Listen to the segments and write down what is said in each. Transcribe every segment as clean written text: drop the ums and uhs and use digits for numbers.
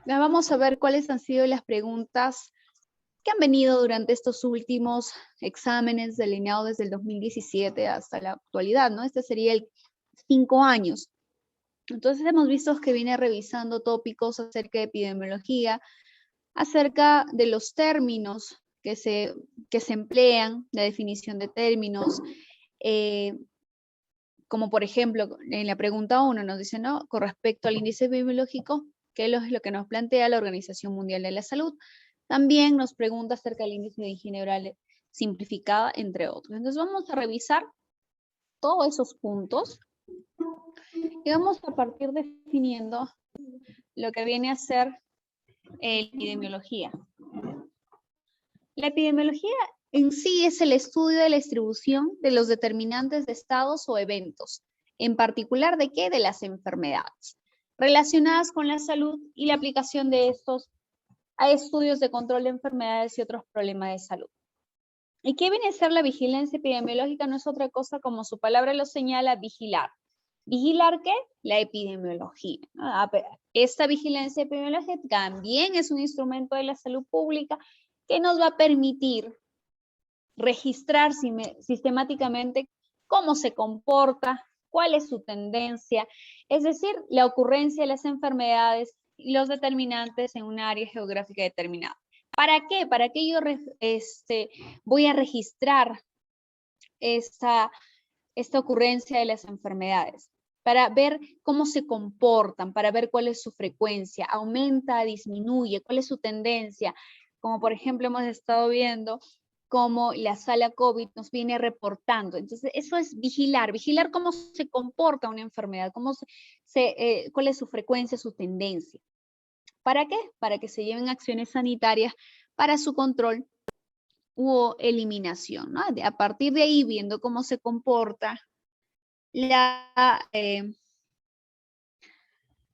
Ya vamos a ver cuáles han sido las preguntas que han venido durante estos últimos exámenes delineados desde el 2017 hasta la actualidad, ¿no? Este sería el 5 años. Entonces hemos visto que viene revisando tópicos acerca de epidemiología, acerca de los términos que se emplean, la definición de términos, como por ejemplo en la pregunta 1 nos dice, ¿no? Con respecto al índice epidemiológico, ¿qué es lo que nos plantea la Organización Mundial de la Salud? También nos pregunta acerca del índice de higiene oral simplificada, entre otros. Entonces vamos a revisar todos esos puntos y vamos a partir definiendo lo que viene a ser epidemiología. La epidemiología en sí es el estudio de la distribución de los determinantes de estados o eventos, en particular de qué, de las enfermedades, relacionadas con la salud y la aplicación de estos a estudios de control de enfermedades y otros problemas de salud. ¿Y qué viene a ser la vigilancia epidemiológica? No es otra cosa, como su palabra lo señala, vigilar. ¿Vigilar qué? La epidemiología. Esta vigilancia epidemiológica también es un instrumento de la salud pública que nos va a permitir registrar sistemáticamente cómo se comporta, cuál es su tendencia, es decir, la ocurrencia de las enfermedades y los determinantes en un área geográfica determinada. ¿Para qué? ¿Para qué yo voy a registrar esta ocurrencia de las enfermedades? Para ver cómo se comportan, para ver cuál es su frecuencia, aumenta, disminuye, cuál es su tendencia. Como por ejemplo hemos estado viendo cómo la sala COVID nos viene reportando. Entonces eso es vigilar cómo se comporta una enfermedad, cuál es su frecuencia, su tendencia. ¿Para qué? Para que se lleven acciones sanitarias para su control u eliminación, ¿no? A partir de ahí, viendo cómo se comporta la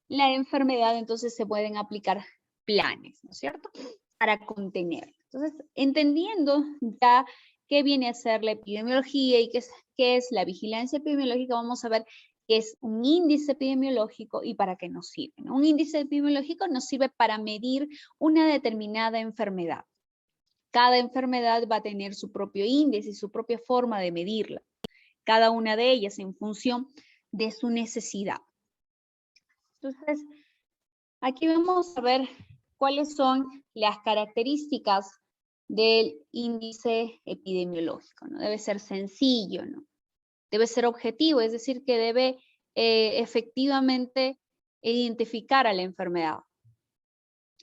enfermedad, entonces se pueden aplicar planes, ¿no es cierto? Para contenerla. Entonces, entendiendo ya qué viene a ser la epidemiología y qué es la vigilancia epidemiológica, vamos a ver qué es un índice epidemiológico y para qué nos sirve, ¿no? Un índice epidemiológico nos sirve para medir una determinada enfermedad. Cada enfermedad va a tener su propio índice y su propia forma de medirla. Cada una de ellas en función de su necesidad. Entonces, aquí vamos a ver cuáles son las características del índice epidemiológico, ¿no? Debe ser sencillo, ¿no? Debe ser objetivo, es decir, que debe efectivamente identificar a la enfermedad.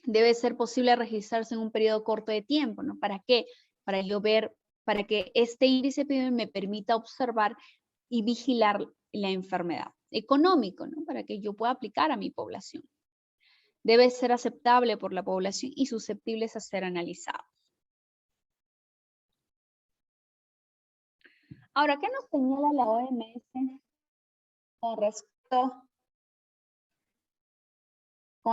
Debe ser posible registrarse en un periodo corto de tiempo, ¿no? ¿Para qué? Para yo ver, para que este índice epidemiológico me permita observar y vigilar la enfermedad. Económico, ¿no? Para que yo pueda aplicar a mi población. Debe ser aceptable por la población y susceptibles a ser analizados. Ahora, ¿qué nos señala la OMS con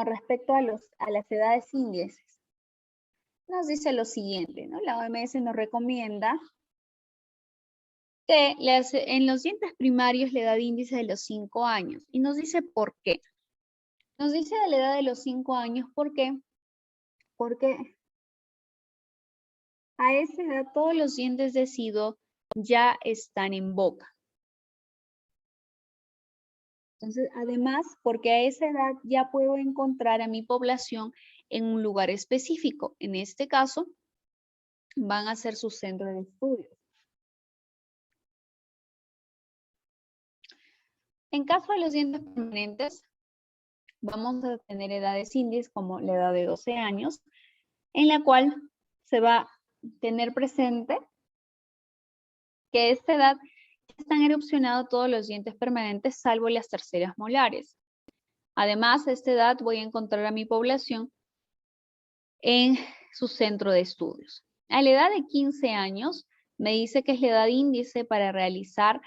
respecto a las edades índices? Nos dice lo siguiente, ¿no? La OMS nos recomienda que en los dientes primarios la edad índice de los 5 años. Y nos dice por qué. Nos dice de la edad de los 5 años, ¿por qué? Porque a esa edad todos los dientes deciduos ya están en boca. Entonces, además, porque a esa edad ya puedo encontrar a mi población en un lugar específico. En este caso, van a ser sus centros de estudio. En caso de los dientes permanentes, vamos a tener edades índices como la edad de 12 años, en la cual se va a tener presente que a esta edad están erupcionados todos los dientes permanentes, salvo las terceras molares. Además, a esta edad voy a encontrar a mi población en su centro de estudios. A la edad de 15 años, me dice que es la edad índice para realizar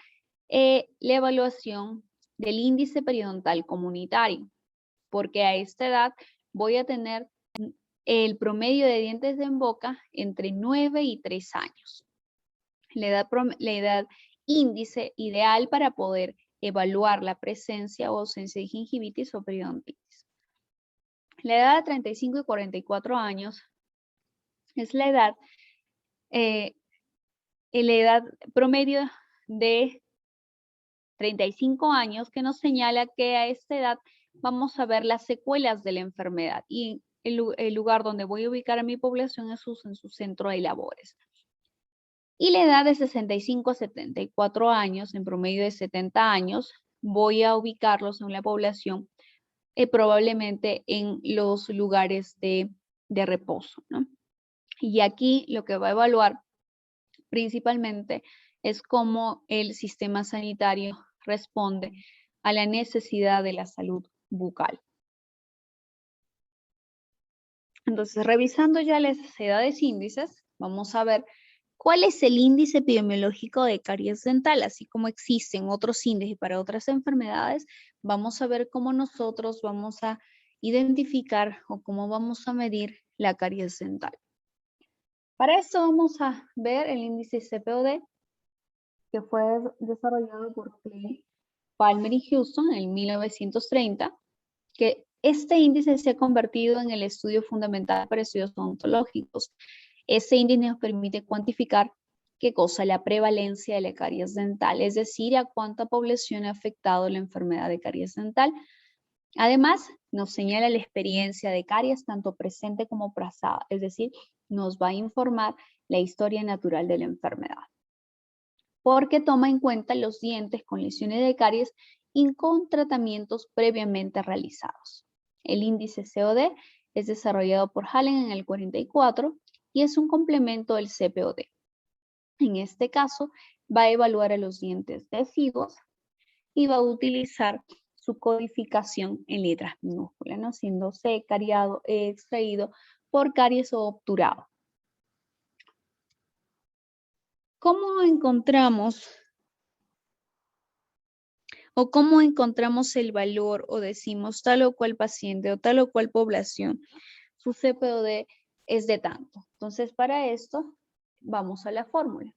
la evaluación del índice periodontal comunitario, porque a esta edad voy a tener el promedio de dientes en boca entre 9 y 3 años. La edad índice ideal para poder evaluar la presencia o ausencia de gingivitis o periodontitis. La edad de 35 y 44 años es la edad promedio de 35 años que nos señala que a esta edad vamos a ver las secuelas de la enfermedad y el lugar donde voy a ubicar a mi población es en su centro de labores. Y la edad de 65 a 74 años, en promedio de 70 años, voy a ubicarlos en la población probablemente en los lugares de reposo, ¿no? Y aquí lo que va a evaluar principalmente es cómo el sistema sanitario responde a la necesidad de la salud bucal. Entonces, revisando ya las edades índices, vamos a ver cuál es el índice epidemiológico de caries dental. Así como existen otros índices para otras enfermedades, vamos a ver cómo nosotros vamos a identificar o cómo vamos a medir la caries dental. Para esto vamos a ver el índice CPOD, que fue desarrollado por Clay, Palmer y Houston en 1930, que este índice se ha convertido en el estudio fundamental para estudios odontológicos. Este índice nos permite cuantificar qué cosa, la prevalencia de la caries dental, es decir, a cuánta población ha afectado la enfermedad de caries dental. Además, nos señala la experiencia de caries tanto presente como pasada, es decir, nos va a informar la historia natural de la enfermedad, porque toma en cuenta los dientes con lesiones de caries y con tratamientos previamente realizados. El índice COD es desarrollado por Hallen en el 44 y es un complemento del CPOD. En este caso, va a evaluar a los dientes deciduos y va a utilizar su codificación en letras minúsculas, ¿no? Siendo C, cariado, E, extraído, por caries o obturado. ¿Cómo encontramos el valor o decimos tal o cual paciente o tal o cual población, su CPOD es de tanto? Entonces, para esto, vamos a la fórmula.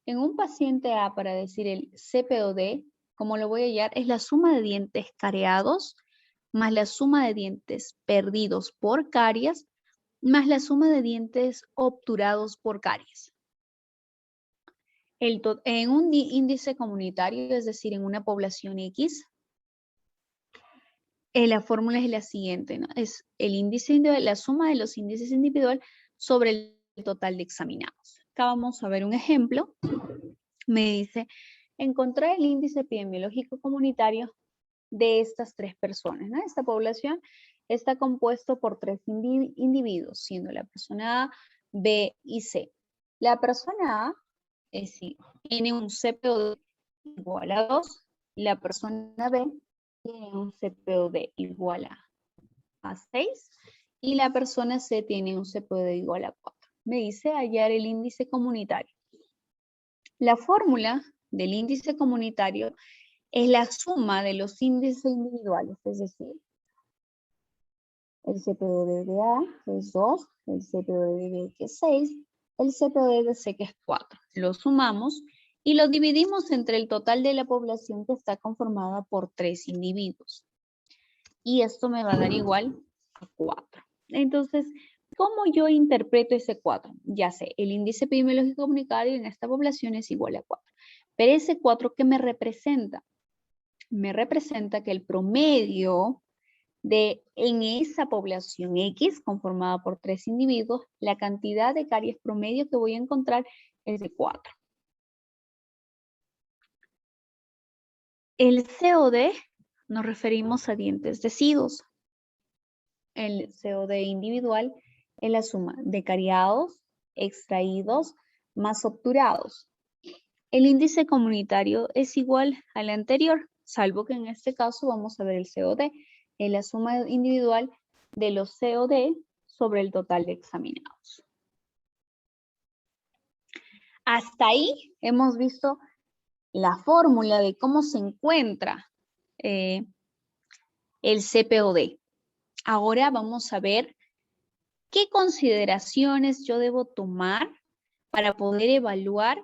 En un paciente A, para decir el CPOD, como lo voy a hallar, es la suma de dientes cariados más la suma de dientes perdidos por caries más la suma de dientes obturados por caries. En un índice comunitario, es decir, en una población X, la fórmula es la siguiente, ¿no? Es el índice individual, la suma de los índices individual sobre el total de examinados. Acá vamos a ver un ejemplo. Me dice, encontrar el índice epidemiológico comunitario de estas 3 personas, ¿no? Esta población está compuesto por 3 individuos, siendo la persona A, B y C. La persona A es decir, tiene un CPOD igual a 2, la persona B tiene un CPOD igual a 6 y la persona C tiene un CPOD igual a 4. Me dice hallar el índice comunitario. La fórmula del índice comunitario es la suma de los índices individuales, es decir, el CPOD de A, que es 2, el CPOD de B, que es 6, el CPOD de C, que es 4. Lo sumamos y lo dividimos entre el total de la población que está conformada por 3 individuos. Y esto me va a dar igual a 4. Entonces, ¿cómo yo interpreto ese 4? Ya sé, el índice epidemiológico comunitario en esta población es igual a 4. Pero ese 4, ¿qué me representa? Me representa que el promedio en esa población X, conformada por 3 individuos, la cantidad de caries promedio que voy a encontrar es de 4. El COD nos referimos a dientes deciduos. El COD individual es la suma de cariados, extraídos, más obturados. El índice comunitario es igual al anterior, salvo que en este caso vamos a ver el COD. Es la suma individual de los COD sobre el total de examinados. Hasta ahí hemos visto la fórmula de cómo se encuentra el CPOD. Ahora vamos a ver ¿Qué consideraciones yo debo tomar para poder evaluar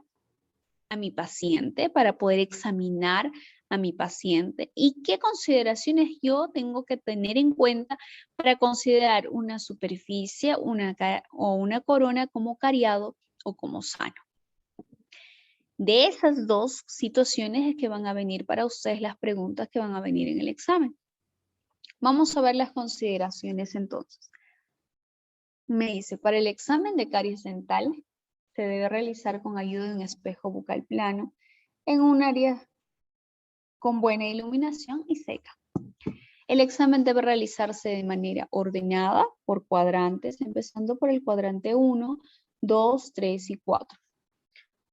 a mi paciente, para poder examinar a mi paciente? ¿Y qué consideraciones yo tengo que tener en cuenta para considerar una superficie o una corona como cariado o como sano? De esas dos situaciones es que van a venir para ustedes las preguntas que van a venir en el examen. Vamos a ver las consideraciones entonces. Me dice, para el examen de caries dental se debe realizar con ayuda de un espejo bucal plano en un área con buena iluminación y seca. El examen debe realizarse de manera ordenada por cuadrantes, empezando por el cuadrante 1, 2, 3 y 4.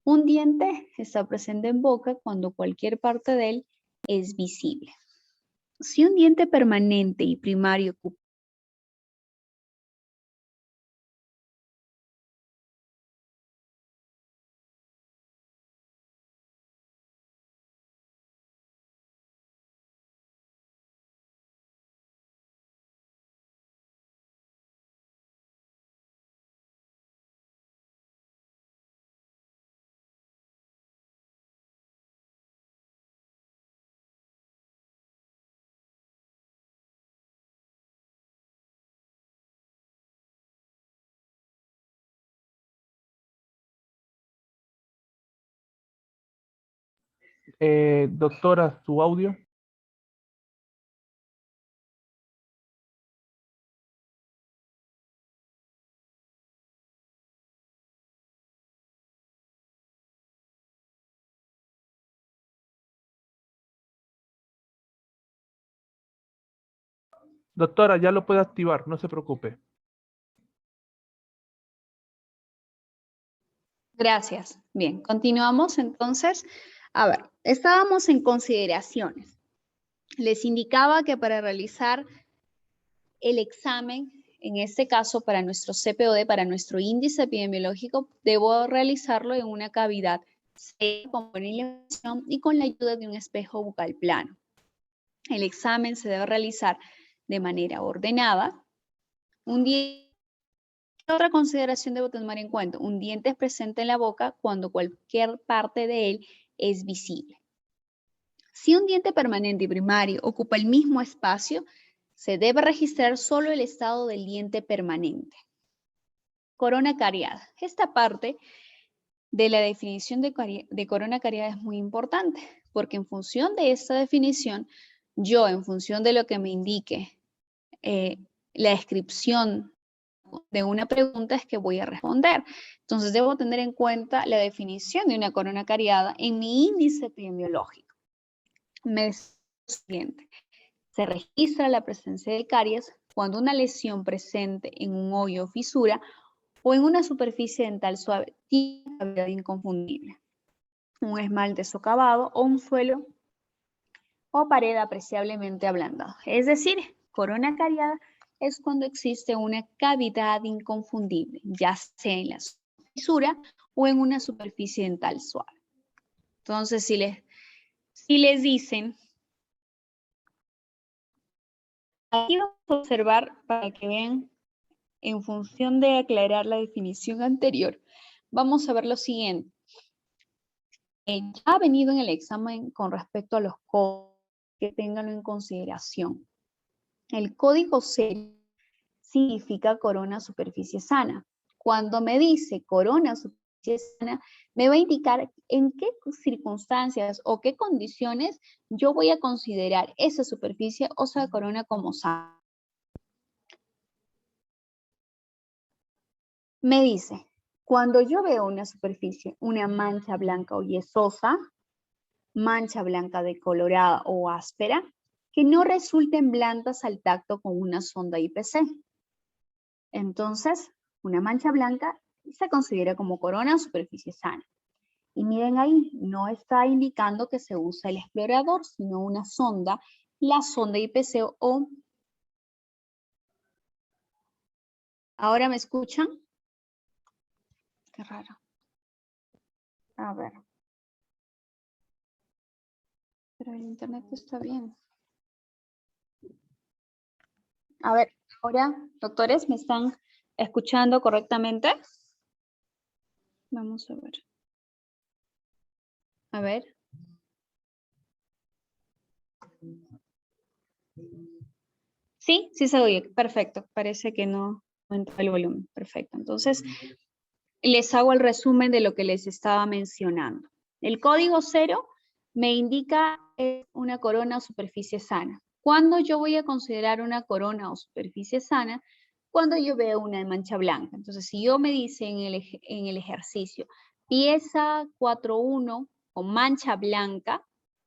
Un diente está presente en boca cuando cualquier parte de él es visible. Si un diente permanente y primario ocupa Doctora, su audio. Doctora, ya lo puede activar, no se preocupe. Gracias. Bien, continuamos entonces. A ver, estábamos en consideraciones. Les indicaba que para realizar el examen, en este caso para nuestro CPOD, para nuestro índice epidemiológico, debo realizarlo en una cavidad seca, con buena iluminación y con la ayuda de un espejo bucal plano. El examen se debe realizar de manera ordenada. ¿Qué otra consideración debo tomar en cuenta? Un diente es presente en la boca cuando cualquier parte de él es visible. Si un diente permanente y primario ocupa el mismo espacio, se debe registrar solo el estado del diente permanente. Corona cariada. Esta parte de la definición de corona cariada es muy importante, porque en función de esta definición, yo, en función de lo que me indique la descripción de una pregunta, es que voy a responder. Entonces, debo tener en cuenta la definición de una corona cariada en mi índice epidemiológico. Me dice lo siguiente: se registra la presencia de caries cuando una lesión presente en un hoyo o fisura o en una superficie dental suave tiene una cavidad inconfundible, un esmalte socavado o un suelo o pared apreciablemente ablandado. Es decir, corona cariada es cuando existe una cavidad inconfundible, ya sea en la fisura o en una superficie dental suave. Entonces, si les dicen, aquí vamos a observar para que vean, en función de aclarar la definición anterior, vamos a ver lo siguiente. Ya ha venido en el examen con respecto a los códigos, que ténganlo en consideración. El código serio significa corona superficie sana. Cuando me dice corona superficie sana, me va a indicar en qué circunstancias o qué condiciones yo voy a considerar esa superficie o esa corona como sana. Me dice, cuando yo veo una superficie, una mancha blanca o yesosa, mancha blanca decolorada o áspera, que no resulten blandas al tacto con una sonda IPC. Entonces, una mancha blanca se considera como corona o superficie sana. Y miren ahí, no está indicando que se usa el explorador, sino una sonda, la sonda IPC o... ¿Ahora me escuchan? Qué raro. A ver. Pero el internet está bien. A ver, ahora, doctores, ¿me están escuchando correctamente? Vamos a ver. A ver. Sí, sí se oye. Perfecto. Parece que no entra el volumen. Perfecto. Entonces, les hago el resumen de lo que les estaba mencionando. El código 0 me indica una corona o superficie sana. ¿Cuándo yo voy a considerar una corona o superficie sana? Cuando yo veo una mancha blanca. Entonces, si yo me dice en el ejercicio, pieza 4.1 o mancha blanca,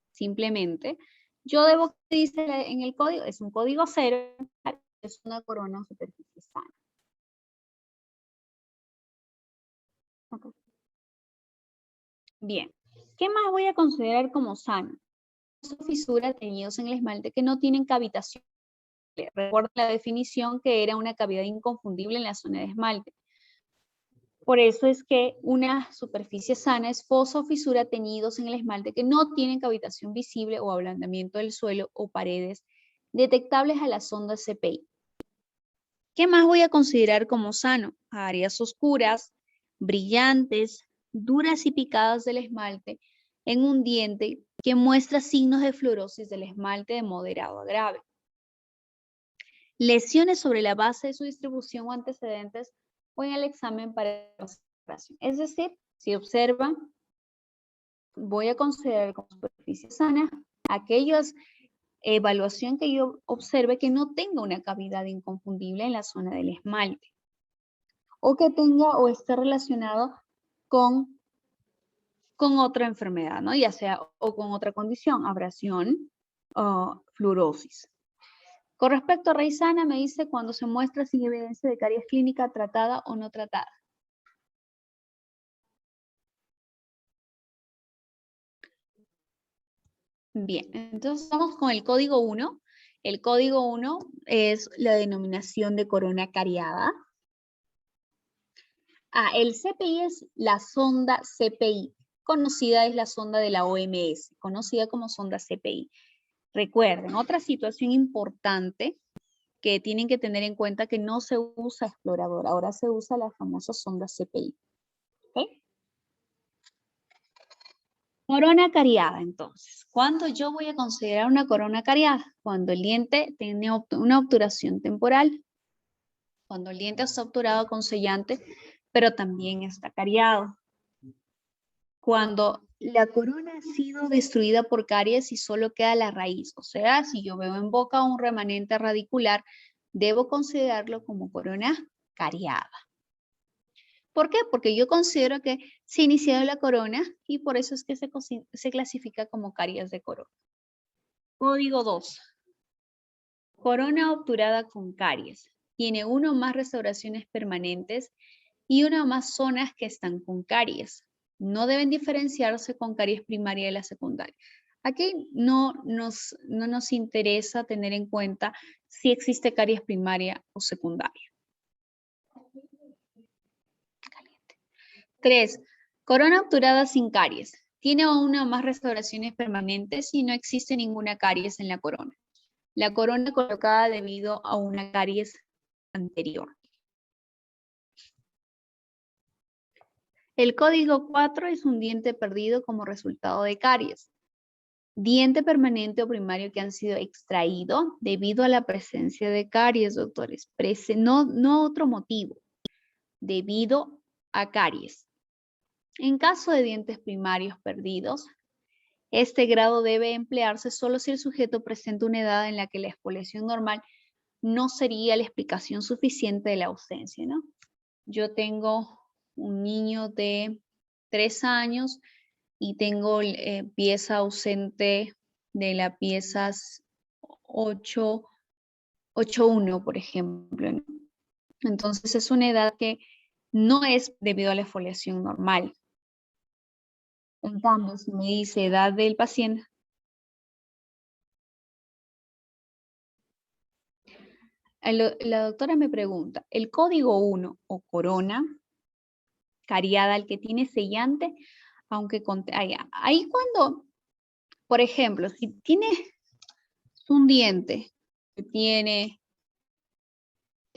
simplemente, yo debo que dice en el código, es un código 0, es una corona o superficie sana. Okay. Bien, ¿qué más voy a considerar como sano? Fisuras teñidos en el esmalte que no tienen cavitación. Recuerda la definición que era una cavidad inconfundible en la zona de esmalte. Por eso es que una superficie sana es fosa o fisura teñidos en el esmalte que no tienen cavitación visible o ablandamiento del suelo o paredes detectables a la sonda CPI. ¿Qué más voy a considerar como sano? Áreas oscuras, brillantes, duras y picadas del esmalte en un diente que muestra signos de fluorosis del esmalte de moderado a grave. Lesiones sobre la base de su distribución o antecedentes o en el examen para observación. Es decir, si observan, voy a considerar como superficie sana aquellas evaluación que yo observe que no tenga una cavidad inconfundible en la zona del esmalte o que tenga o esté relacionado con otra enfermedad, ¿no? Ya sea o con otra condición, abrasión o fluorosis. Con respecto a raíz sana, me dice cuando se muestra sin evidencia de caries clínica tratada o no tratada. Bien, entonces vamos con el código 1. El código 1 es la denominación de corona cariada. El CPI es la sonda CPI. Conocida es la sonda de la OMS, conocida como sonda CPI. Recuerden, otra situación importante que tienen que tener en cuenta que no se usa explorador, ahora se usa la famosa sonda CPI. ¿Okay? Corona cariada, entonces. ¿Cuándo yo voy a considerar una corona cariada? Cuando el diente tiene una obturación temporal, cuando el diente está obturado con sellante, pero también está cariado. Cuando la corona ha sido destruida por caries y solo queda la raíz, o sea, si yo veo en boca un remanente radicular, debo considerarlo como corona cariada. ¿Por qué? Porque yo considero que se ha iniciado la corona y por eso es que se clasifica como caries de corona. Código 2. Corona obturada con caries. Tiene uno o más restauraciones permanentes y una o más zonas que están con caries. No deben diferenciarse con caries primaria y la secundaria. Aquí no nos interesa tener en cuenta si existe caries primaria o secundaria. 3. Corona obturada sin caries. Tiene una o más restauraciones permanentes y no existe ninguna caries en la corona. La corona colocada debido a una caries anterior. El código 4 es un diente perdido como resultado de caries. Diente permanente o primario que han sido extraído debido a la presencia de caries, doctores. No otro motivo. Debido a caries. En caso de dientes primarios perdidos, este grado debe emplearse solo si el sujeto presenta una edad en la que la exfoliación normal no sería la explicación suficiente de la ausencia, ¿no? Yo tengo un niño de 3 años y tengo pieza ausente de la pieza 8.1, por ejemplo, ¿no? Entonces es una edad que no es debido a la exfoliación normal. En cambio, si me dice edad del paciente, la doctora me pregunta, ¿el código 1 o corona cariada, el que tiene sellante, aunque ahí cuando, por ejemplo, si tiene un diente que tiene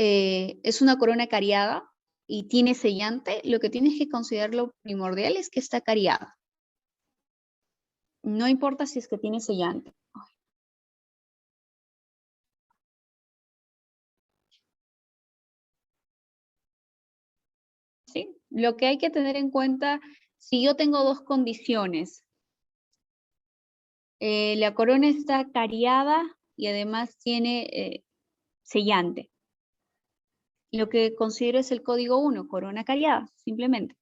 es una corona cariada y tiene sellante, lo que tienes que considerar lo primordial es que está cariada. No importa si es que tiene sellante. ¿Sí? Lo que hay que tener en cuenta, si yo tengo dos condiciones, la corona está cariada y además tiene sellante. Lo que considero es el código 1, corona cariada, simplemente.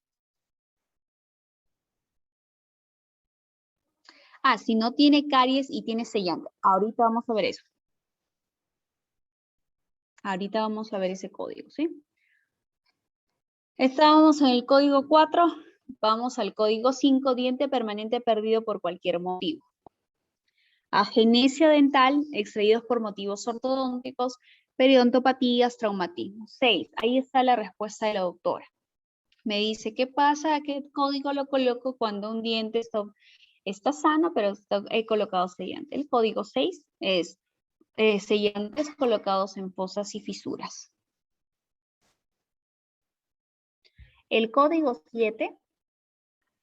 Ah, si no tiene caries y tiene sellante. Ahorita vamos a ver eso. Ahorita vamos a ver ese código, ¿sí? Estábamos en el código 4, vamos al código 5, diente permanente perdido por cualquier motivo. Agenesia dental, extraídos por motivos ortodónticos, periodontopatías, traumatismo. 6, ahí está la respuesta de la doctora. Me dice, ¿qué pasa? ¿Qué código lo coloco cuando un diente está sano, pero he colocado sellante? El código 6 es sellantes colocados en fosas y fisuras. El código 7,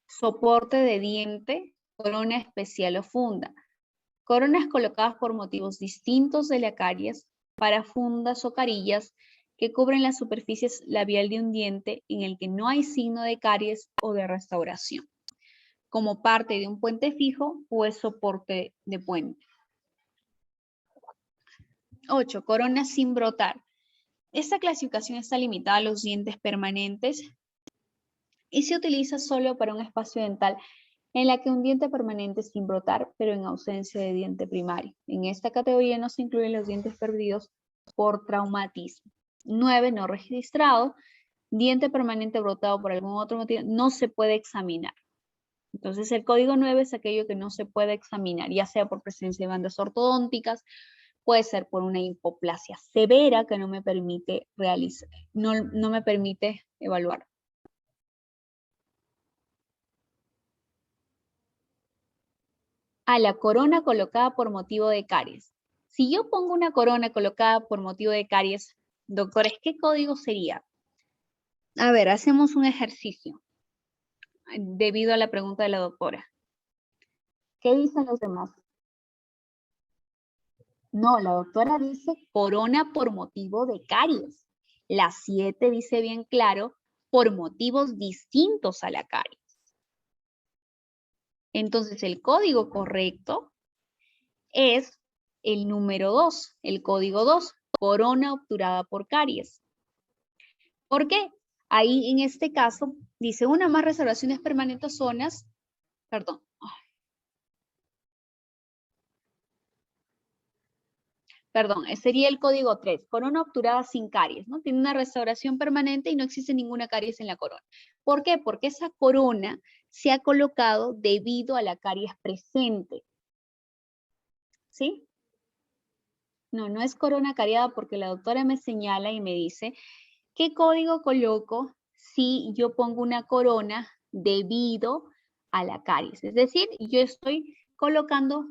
soporte de diente, corona especial o funda. Coronas colocadas por motivos distintos de la caries para fundas o carillas que cubren la superficie labial de un diente en el que no hay signo de caries o de restauración, como parte de un puente fijo o es soporte de puente. 8. Corona sin brotar. Esta clasificación está limitada a los dientes permanentes y se utiliza solo para un espacio dental en la que un diente permanente sin brotar, pero en ausencia de diente primario. En esta categoría no se incluyen los dientes perdidos por traumatismo. 9. No registrado. Diente permanente brotado por algún otro motivo no se puede examinar. Entonces el código 9 es aquello que no se puede examinar, ya sea por presencia de bandas ortodónticas, puede ser por una hipoplasia severa que no me permite realizar, no me permite evaluar. A la corona colocada por motivo de caries. Si yo pongo una corona colocada por motivo de caries, doctores, ¿qué código sería? A ver, hacemos un ejercicio debido a la pregunta de la doctora. ¿Qué dicen los demás? No, la doctora dice corona por motivo de caries. La 7 dice bien claro, por motivos distintos a la caries. Entonces el código correcto es el número 2, el código 2, corona obturada por caries. ¿Por qué? Ahí en este caso dice una más restauraciones permanentes zonas, perdón. Perdón, sería el código 3, corona obturada sin caries, ¿no? Tiene una restauración permanente y no existe ninguna caries en la corona. ¿Por qué? Porque esa corona se ha colocado debido a la caries presente. ¿Sí? No, no es corona cariada porque la doctora me señala y me dice, ¿qué código coloco si yo pongo una corona debido a la caries? Es decir, yo estoy colocando,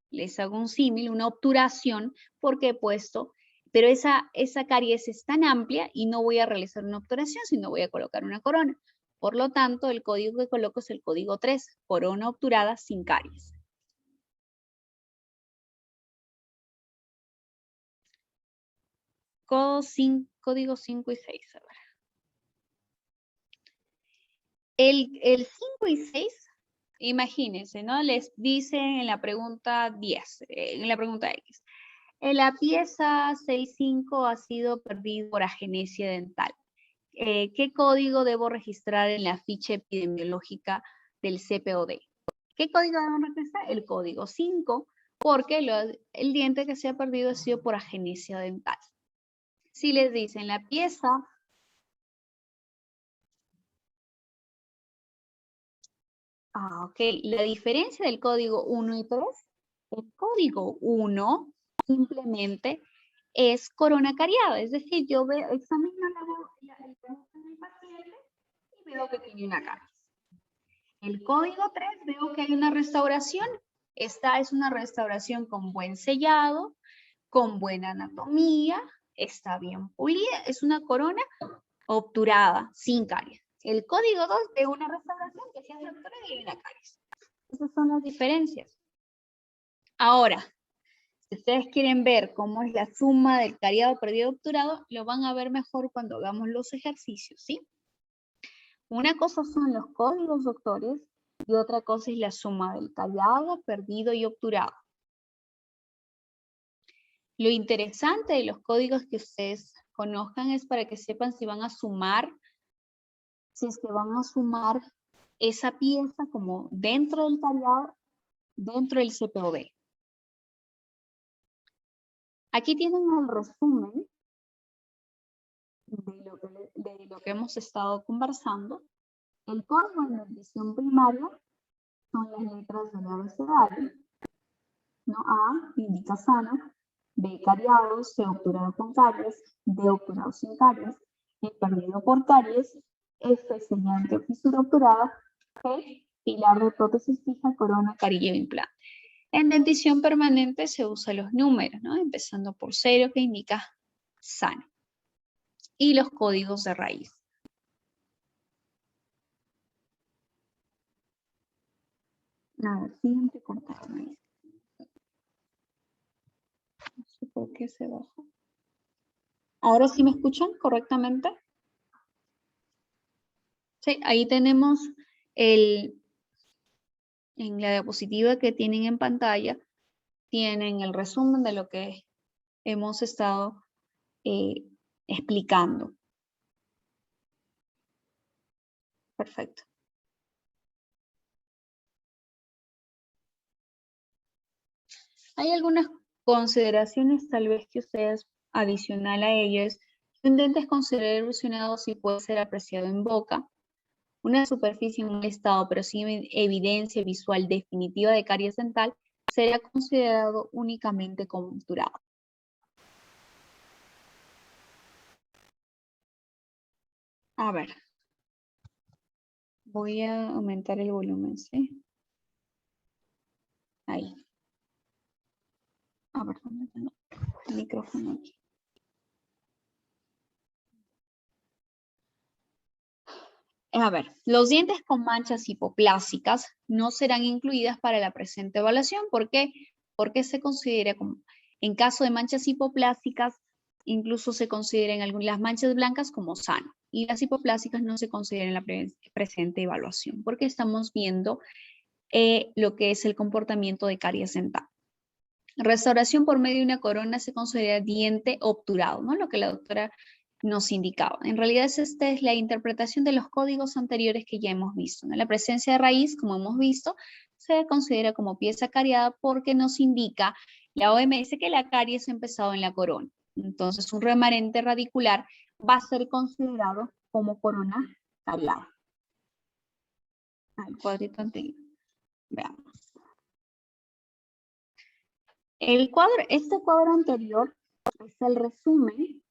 les hago un símil, una obturación porque he puesto, pero esa caries es tan amplia y no voy a realizar una obturación, sino voy a colocar una corona. Por lo tanto, el código que coloco es el código 3, corona obturada sin caries. Código 5 y 6, a ver. El 5 y 6, imagínense, ¿no? Les dicen en la pregunta 10, en la pregunta X. En la pieza 6.5 ha sido perdido por agenesia dental. ¿Qué código debo registrar en la ficha epidemiológica del CPOD? ¿Qué código debo registrar? El código 5, porque el diente que se ha perdido ha sido por agenesia dental. Si les dicen la pieza... ok. La diferencia del código 1 y 3, el código 1 simplemente es corona cariada, es decir, yo examino el producto del paciente y veo que tiene una caries. El código 3 veo que hay una restauración. Esta es una restauración con buen sellado, con buena anatomía está bien pulida, es una corona obturada, sin caries. El código 2 de una restauración que se hace obturada y hay una caries. Esas son las diferencias. Ahora, si ustedes quieren ver cómo es la suma del cariado, perdido, obturado, lo van a ver mejor cuando hagamos los ejercicios, ¿sí? Una cosa son los códigos doctores y otra cosa es la suma del cariado, perdido y obturado. Lo interesante de los códigos que ustedes conozcan es para que sepan si van a sumar, si es que van a sumar esa pieza como dentro del cariado, dentro del CPOD. Aquí tienen el resumen de lo que hemos estado conversando. El código de dentición primaria son las letras del abecedario. ¿No? A indica sano, B cariado, C obturado con caries, D obturado sin caries, E perdido por caries, F señal de fisura obturada, G pilar de prótesis fija, corona, carilla o implante. En dentición permanente se usan los números, ¿no? Empezando por 0 que indica sano. Y los códigos de raíz. A ver, siempre cortado. No sé por qué se bajó. ¿Ahora sí me escuchan correctamente? Sí, ahí tenemos en la diapositiva que tienen en pantalla, tienen el resumen de lo que hemos estado explicando. Perfecto. Hay algunas consideraciones tal vez que ustedes, adicional a ellas, un diente es considerado erosionado si puede ser apreciado en boca. Una superficie en un estado pero sin evidencia visual definitiva de caries dental será considerado únicamente como obturado. A ver. Voy a aumentar el volumen, ¿sí? Ahí. A ver, ¿dónde tengo el micrófono aquí? A ver, los dientes con manchas hipoplásicas no serán incluidas para la presente evaluación. ¿Por qué? Porque se considera como, en caso de manchas hipoplásicas, incluso se consideran las manchas blancas como sano. Y las hipoplásicas no se consideran en la presente evaluación, porque estamos viendo lo que es el comportamiento de caries dental. Restauración por medio de una corona se considera diente obturado, ¿no? Lo que la doctora nos indicaba. En realidad esta es la interpretación de los códigos anteriores que ya hemos visto, ¿no? La presencia de raíz, como hemos visto, se considera como pieza cariada porque nos indica la OMS que la caries ha empezado en la corona. Entonces un remanente radicular va a ser considerado como corona cariada. El cuadrito anterior. Veamos. Este cuadro anterior es el resumen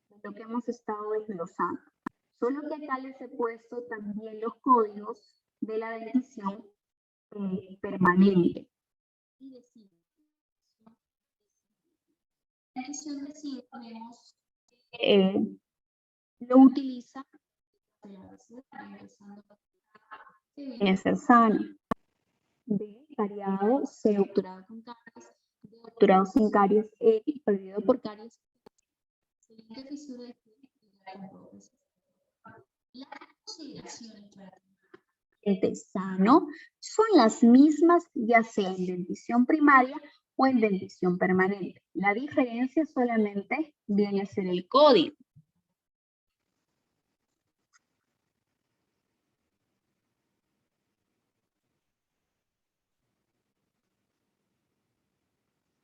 de lo que hemos estado desglosando. Solo que acá les he puesto también los códigos de la dentición permanente. Y la dentición de síndromes lo utiliza en el ser sano. B, cariado, C, obturado con caries, D, obturado sin caries, E, perdido por caries. Las consideraciones para el sano son las mismas, ya sea en dentición primaria o en dentición permanente. La diferencia solamente viene a ser el código.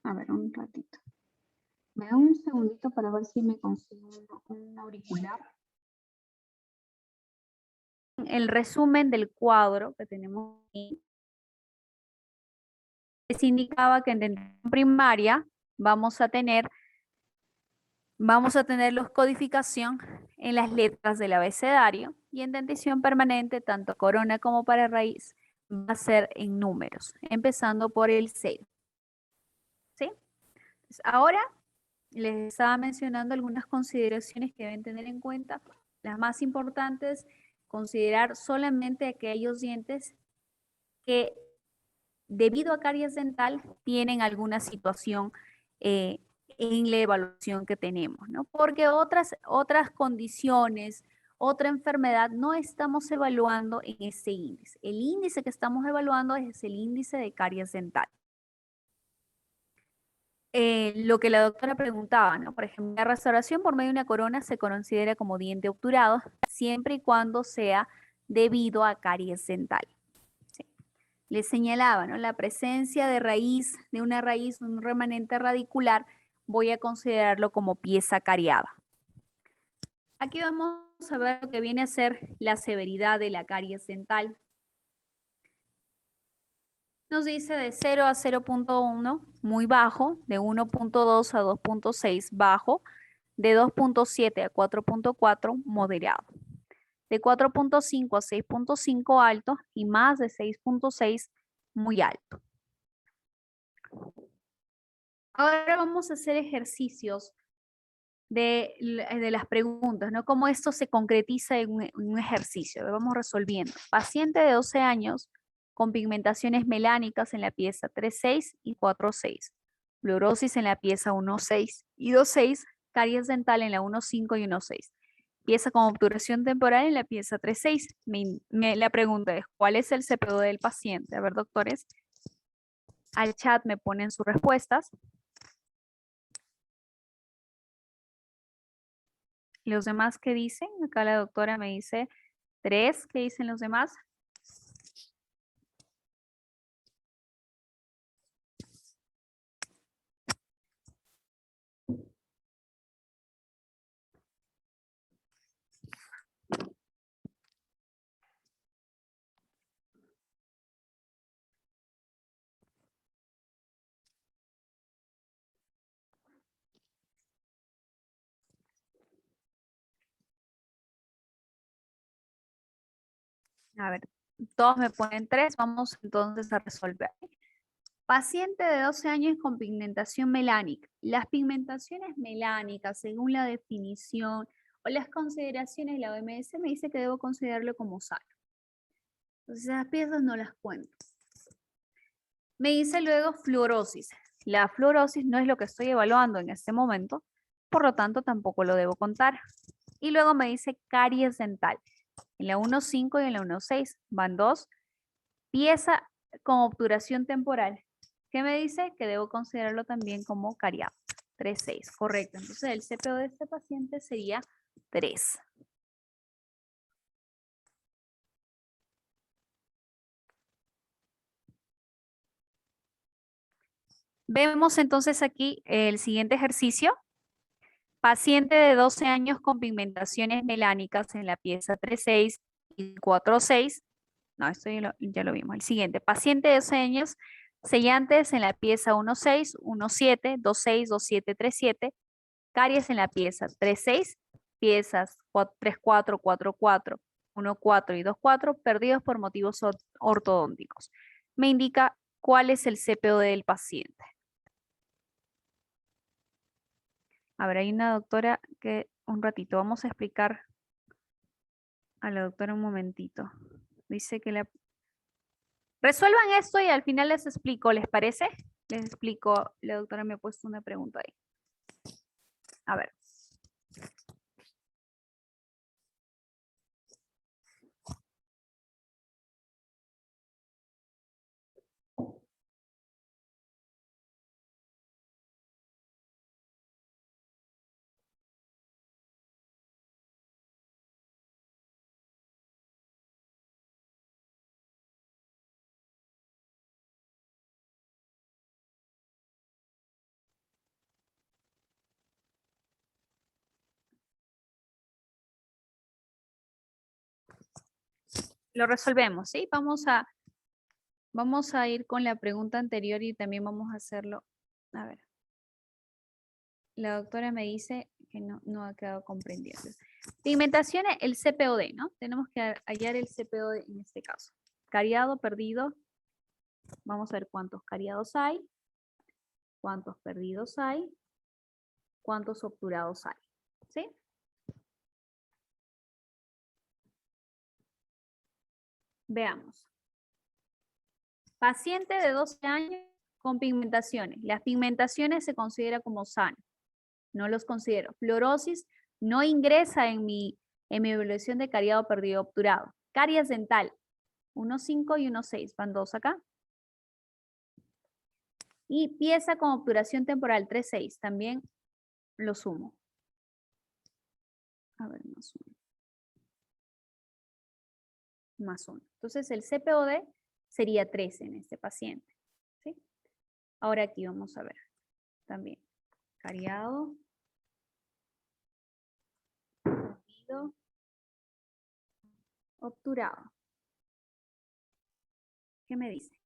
A ver, un ratito. Me da un segundito para ver si me consigo un auricular. El resumen del cuadro que tenemos aquí les indicaba que en dentición primaria vamos a tener los codificación en las letras del abecedario y en dentición permanente, tanto corona como para raíz, va a ser en números, empezando por el 0. ¿Sí? Entonces, ahora les estaba mencionando algunas consideraciones que deben tener en cuenta. Las más importantes, considerar solamente aquellos dientes que debido a caries dental tienen alguna situación en la evaluación que tenemos, ¿no? Porque otras condiciones, otra enfermedad no estamos evaluando en ese índice. El índice que estamos evaluando es el índice de caries dental. Lo que la doctora preguntaba, ¿no? Por ejemplo, la restauración por medio de una corona se considera como diente obturado siempre y cuando sea debido a caries dental. ¿Sí? Le señalaba, ¿no? La presencia de raíz, de una raíz, un remanente radicular, voy a considerarlo como pieza cariada. Aquí vamos a ver lo que viene a ser la severidad de la caries dental. Nos dice de 0 a 0.1, muy bajo, de 1.2 a 2.6, bajo, de 2.7 a 4.4, moderado, de 4.5 a 6.5, alto, y más de 6.6, muy alto. Ahora vamos a hacer ejercicios de las preguntas, ¿no? Cómo esto se concretiza en un ejercicio. Vamos resolviendo. Paciente de 12 años con pigmentaciones melánicas en la pieza 3.6 y 4.6. Fluorosis en la pieza 1.6 y 2.6. Caries dental en la 1.5 y 1.6. Pieza con obturación temporal en la pieza 3.6. La pregunta es, ¿cuál es el CPO del paciente? A ver, doctores, al chat me ponen sus respuestas. ¿Los demás qué dicen? Acá la doctora me dice 3. ¿Qué dicen los demás? A ver, todos me ponen 3. Vamos entonces a resolver. Paciente de 12 años con pigmentación melánica. Las pigmentaciones melánicas, según la definición o las consideraciones de la OMS, me dice que debo considerarlo como sano. Entonces, esas piezas no las cuento. Me dice luego fluorosis. La fluorosis no es lo que estoy evaluando en este momento, por lo tanto tampoco lo debo contar. Y luego me dice caries dental. En la 1.5 y en la 1.6 van 2. Pieza con obturación temporal. ¿Qué me dice? Que debo considerarlo también como cariado. 3.6, correcto. Entonces el CPO de este paciente sería 3. Vemos entonces aquí el siguiente ejercicio. Paciente de 12 años con pigmentaciones melánicas en la pieza 3.6 y 4.6. No, esto ya lo vimos. El siguiente, paciente de 12 años, sellantes en la pieza 1.6, 1.7, 2.6, 2.7, 3.7. Caries en la pieza 3.6, piezas 3.4, 4.4, 1.4 y 2.4, perdidos por motivos ortodónticos. Me indica cuál es el CPO del paciente. A ver, hay una doctora que un ratito, vamos a explicar a la doctora un momentito. Dice que resuelvan esto y al final les explico, ¿les parece? Les explico, la doctora me ha puesto una pregunta ahí. A ver. Lo resolvemos, ¿sí? Vamos a ir con la pregunta anterior y también vamos a hacerlo. A ver. La doctora me dice que no ha quedado comprendido. Pigmentaciones, el CPOD, ¿no? Tenemos que hallar el CPOD en este caso. Cariado, perdido. Vamos a ver cuántos cariados hay, cuántos perdidos hay cuántos obturados hay. ¿Sí? Veamos. Paciente de 12 años con pigmentaciones. Las pigmentaciones se considera como sano. No los considero. Fluorosis no ingresa en mi evaluación de cariado perdido obturado. Caries dental, 1,5 y 1,6. Van 2 acá. Y pieza con obturación temporal, 3,6. También lo sumo. A ver, más 1. Más 1. Entonces el CPOD sería 13 en este paciente. ¿Sí? Ahora aquí vamos a ver también. Cariado. Perdido. Obturado. ¿Qué me dice?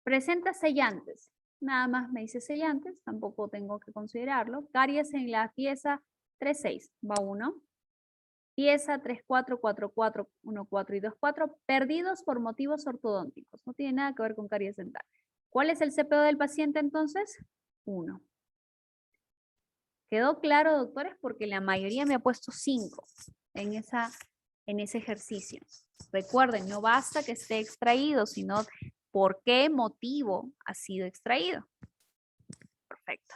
Presenta sellantes. Nada más me dice sellantes, tampoco tengo que considerarlo. Caries en la pieza 3,6, va 1. Pieza 3,4, 4,4, 1,4 y 2,4, perdidos por motivos ortodónticos. No tiene nada que ver con caries dental. ¿Cuál es el CPO del paciente entonces? 1. ¿Quedó claro, doctores? Porque la mayoría me ha puesto 5 en ese ejercicio. Recuerden, no basta que esté extraído, sino por qué motivo ha sido extraído. Perfecto.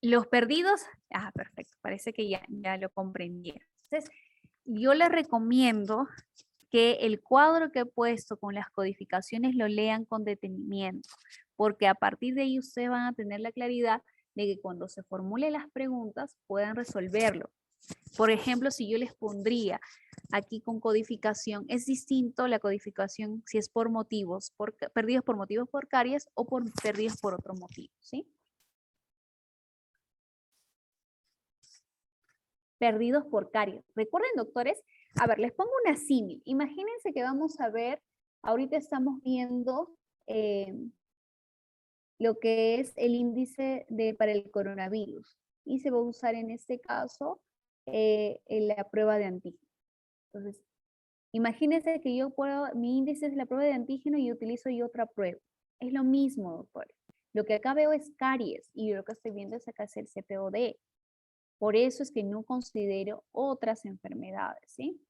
Los perdidos, perfecto, parece que ya lo comprendieron. Entonces, yo les recomiendo que el cuadro que he puesto con las codificaciones lo lean con detenimiento, porque a partir de ahí ustedes van a tener la claridad de que cuando se formulen las preguntas puedan resolverlo. Por ejemplo, si yo les pondría aquí con codificación, es distinto la codificación si es por motivos, perdidos por motivos por caries o por perdidos por otro motivo, ¿sí? Perdidos por caries. Recuerden, doctores, a ver, les pongo una símil. Imagínense que vamos a ver, ahorita estamos viendo lo que es el índice para el coronavirus. Y se va a usar en este caso la prueba de antígeno. Entonces, imagínense que mi índice es la prueba de antígeno y utilizo yo otra prueba. Es lo mismo, doctores. Lo que acá veo es caries y lo que estoy viendo es acá es el CPOD. Por eso es que no considero otras enfermedades, ¿sí?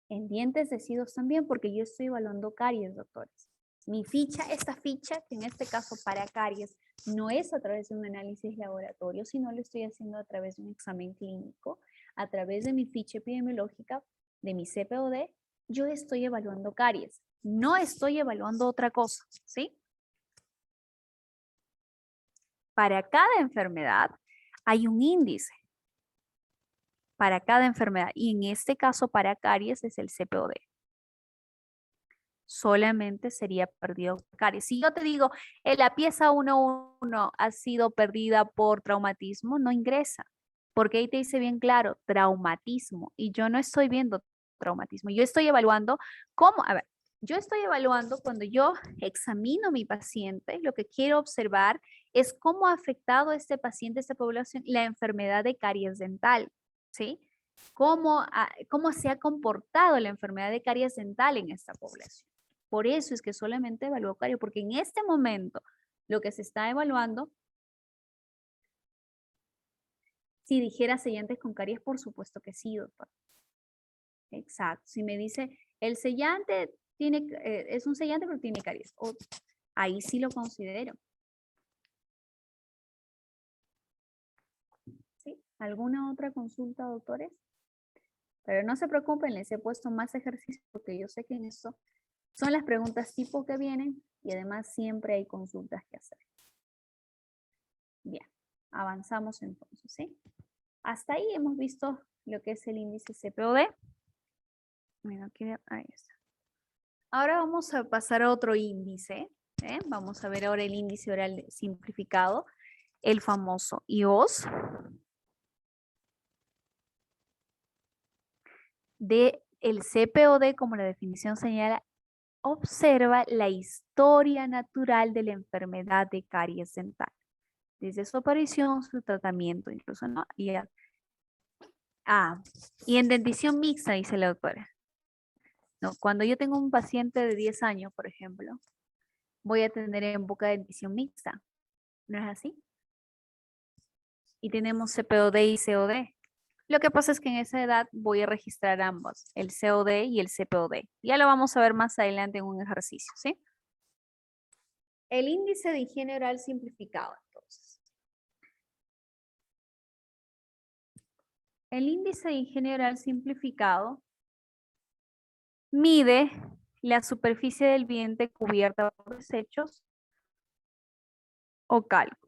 En dientes decidos también porque yo estoy evaluando caries, doctores. Mi ficha, esta ficha, que en este caso para caries, no es a través de un análisis laboratorio, sino lo estoy haciendo a través de un examen clínico, a través de mi ficha epidemiológica, de mi CPOD, yo estoy evaluando caries. No estoy evaluando otra cosa, ¿sí? Para cada enfermedad hay un índice. Para cada enfermedad. Y en este caso, para caries, es el CPOD. Solamente sería perdido por caries. Si yo te digo, la pieza 1,1 ha sido perdida por traumatismo, no ingresa. Porque ahí te dice bien claro, traumatismo. Y yo no estoy viendo traumatismo. Yo estoy evaluando cómo, a ver, yo estoy evaluando cuando yo examino a mi paciente, lo que quiero observar es cómo ha afectado a este paciente, a esta población, la enfermedad de caries dental, ¿sí? ¿Cómo se ha comportado la enfermedad de caries dental en esta población? Por eso es que solamente evalúo caries, porque en este momento lo que se está evaluando, si dijera sellantes con caries, por supuesto que sí, doctor. Exacto. Si me dice, el sellante es un sellante pero tiene caries, ahí sí lo considero. ¿Sí? ¿Alguna otra consulta, doctores? Pero no se preocupen, les he puesto más ejercicios porque yo sé que en esto son las preguntas tipo que vienen y además siempre hay consultas que hacer. Bien, avanzamos entonces, ¿sí? Hasta ahí hemos visto lo que es el índice CPOD. Bueno, ahí está. Ahora vamos a pasar a otro índice. Vamos a ver ahora el índice oral simplificado, el famoso IOS. El CPOD, como la definición señala, observa la historia natural de la enfermedad de caries dental, desde su aparición, su tratamiento, incluso, ¿no? Y en dentición mixta, dice la doctora. ¿No? Cuando yo tengo un paciente de 10 años, por ejemplo, voy a tener en boca dentición mixta. ¿No es así? Y tenemos CPOD y COD. Lo que pasa es que en esa edad voy a registrar ambos, el COD y el CPOD. Ya lo vamos a ver más adelante en un ejercicio, ¿sí? El índice de higiene oral simplificado, entonces. El índice de higiene oral simplificado mide la superficie del diente cubierta por desechos o cálculo.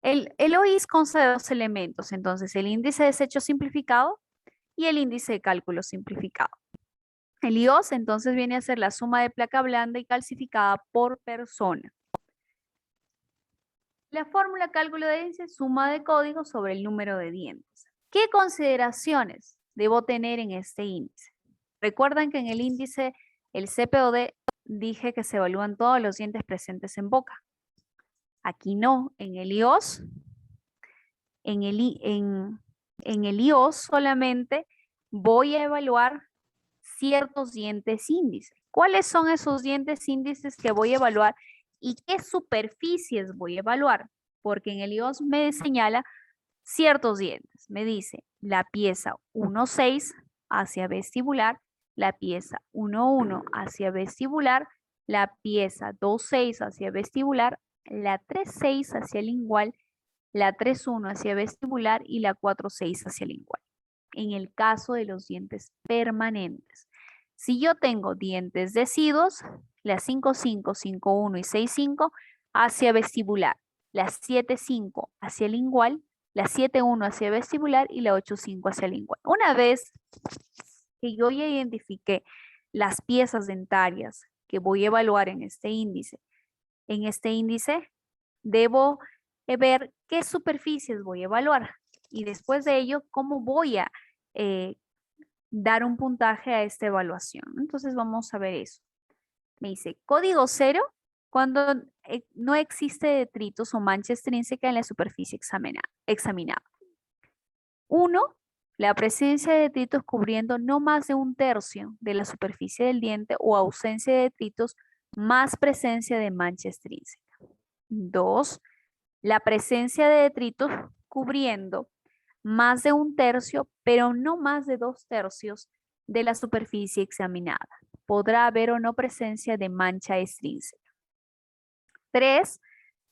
El OIS consta de dos elementos, entonces el índice de desecho simplificado y el índice de cálculo simplificado. El IOS entonces viene a ser la suma de placa blanda y calcificada por persona. La fórmula cálculo de índice, suma de códigos sobre el número de dientes. ¿Qué consideraciones debo tener en este índice? Recuerdan que en el índice, el CPOD, dije que se evalúan todos los dientes presentes en boca. Aquí no, en el IOS, en el IOS solamente voy a evaluar ciertos dientes índices. ¿Cuáles son esos dientes índices que voy a evaluar y qué superficies voy a evaluar? Porque en el IOS me señala ciertos dientes. Me dice la pieza 1,6 hacia vestibular, la pieza 1,1 hacia vestibular, la pieza 2,6 hacia vestibular, la 3,6 hacia lingual, la 3,1 hacia vestibular y la 4,6 hacia lingual. En el caso de los dientes permanentes. Si yo tengo dientes deciduos, la 5,5, 5,1 y 6,5 hacia vestibular, la 7,5 hacia lingual, la 7,1 hacia vestibular y la 8,5 hacia lingual. Una vez que yo ya identifiqué las piezas dentarias que voy a evaluar en este índice debo ver qué superficies voy a evaluar y después de ello, cómo voy a dar un puntaje a esta evaluación. Entonces vamos a ver eso. Me dice código 0 cuando no existe detritus o mancha extrínseca en la superficie examinada. 1, la presencia de detritus cubriendo no más de 1/3 de la superficie del diente o ausencia de detritus más presencia de mancha extrínseca. 2, la presencia de detritus cubriendo más de 1/3, pero no más de 2/3 de la superficie examinada. Podrá haber o no presencia de mancha extrínseca. 3,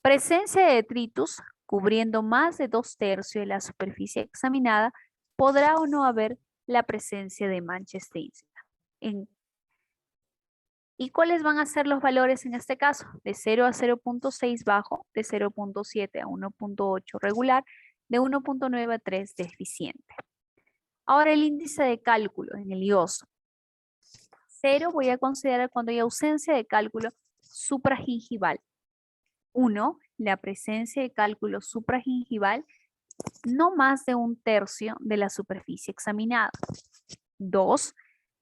presencia de detritus cubriendo más de 2/3 de la superficie examinada. Podrá o no haber la presencia de mancha extrínseca. ¿Y cuáles van a ser los valores en este caso? De 0 a 0,6 bajo, de 0,7 a 1,8 regular, de 1,9 a 3 deficiente. Ahora el índice de cálculo en el IOS. 0 voy a considerar cuando hay ausencia de cálculo supragingival. 1, la presencia de cálculo supragingival no más de 1/3 de la superficie examinada. 2,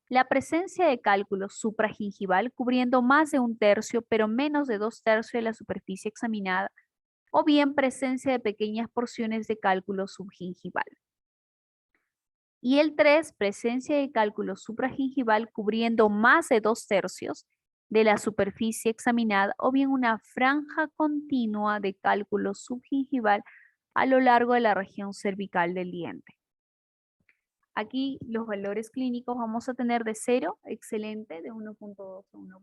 la presencia de cálculo supragingival cubriendo más de 1/3 pero menos de 2/3 de la superficie examinada, o bien presencia de pequeñas porciones de cálculo subgingival. Y el 3, presencia de cálculo supragingival cubriendo más de 2/3 de la superficie examinada, o bien una franja continua de cálculo subgingival a lo largo de la región cervical del diente. Aquí los valores clínicos vamos a tener de 0, excelente, de 1,2 a 1,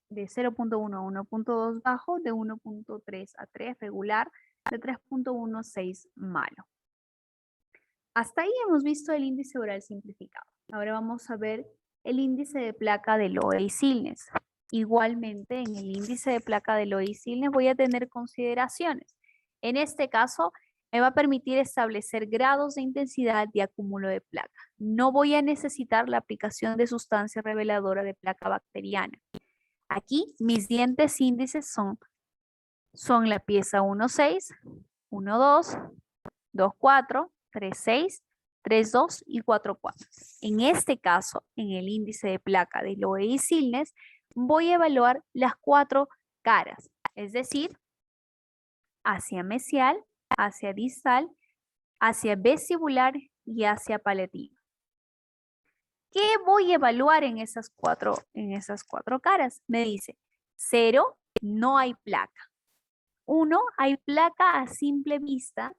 de 0,1 a 1,2 bajo, de 1,3 a 3 regular, de 3,1 a 6 malo. Hasta ahí hemos visto el índice oral simplificado. Ahora vamos a ver el índice de placa de Loe y Silnes. Igualmente, en el índice de placa de Loe y Silnes voy a tener consideraciones. En este caso, me va a permitir establecer grados de intensidad de acúmulo de placa. No voy a necesitar la aplicación de sustancia reveladora de placa bacteriana. Aquí mis dientes índices son la pieza 1,6, 1,2, 2,4, 3,6, 3,2 y 4,4. En este caso, en el índice de placa de Loe y Silnes, voy a evaluar las 4 caras, es decir, hacia mesial, hacia distal, hacia vestibular y hacia palatina. ¿Qué voy a evaluar en esas cuatro caras? Me dice 0, no hay placa. 1, hay placa a simple vista.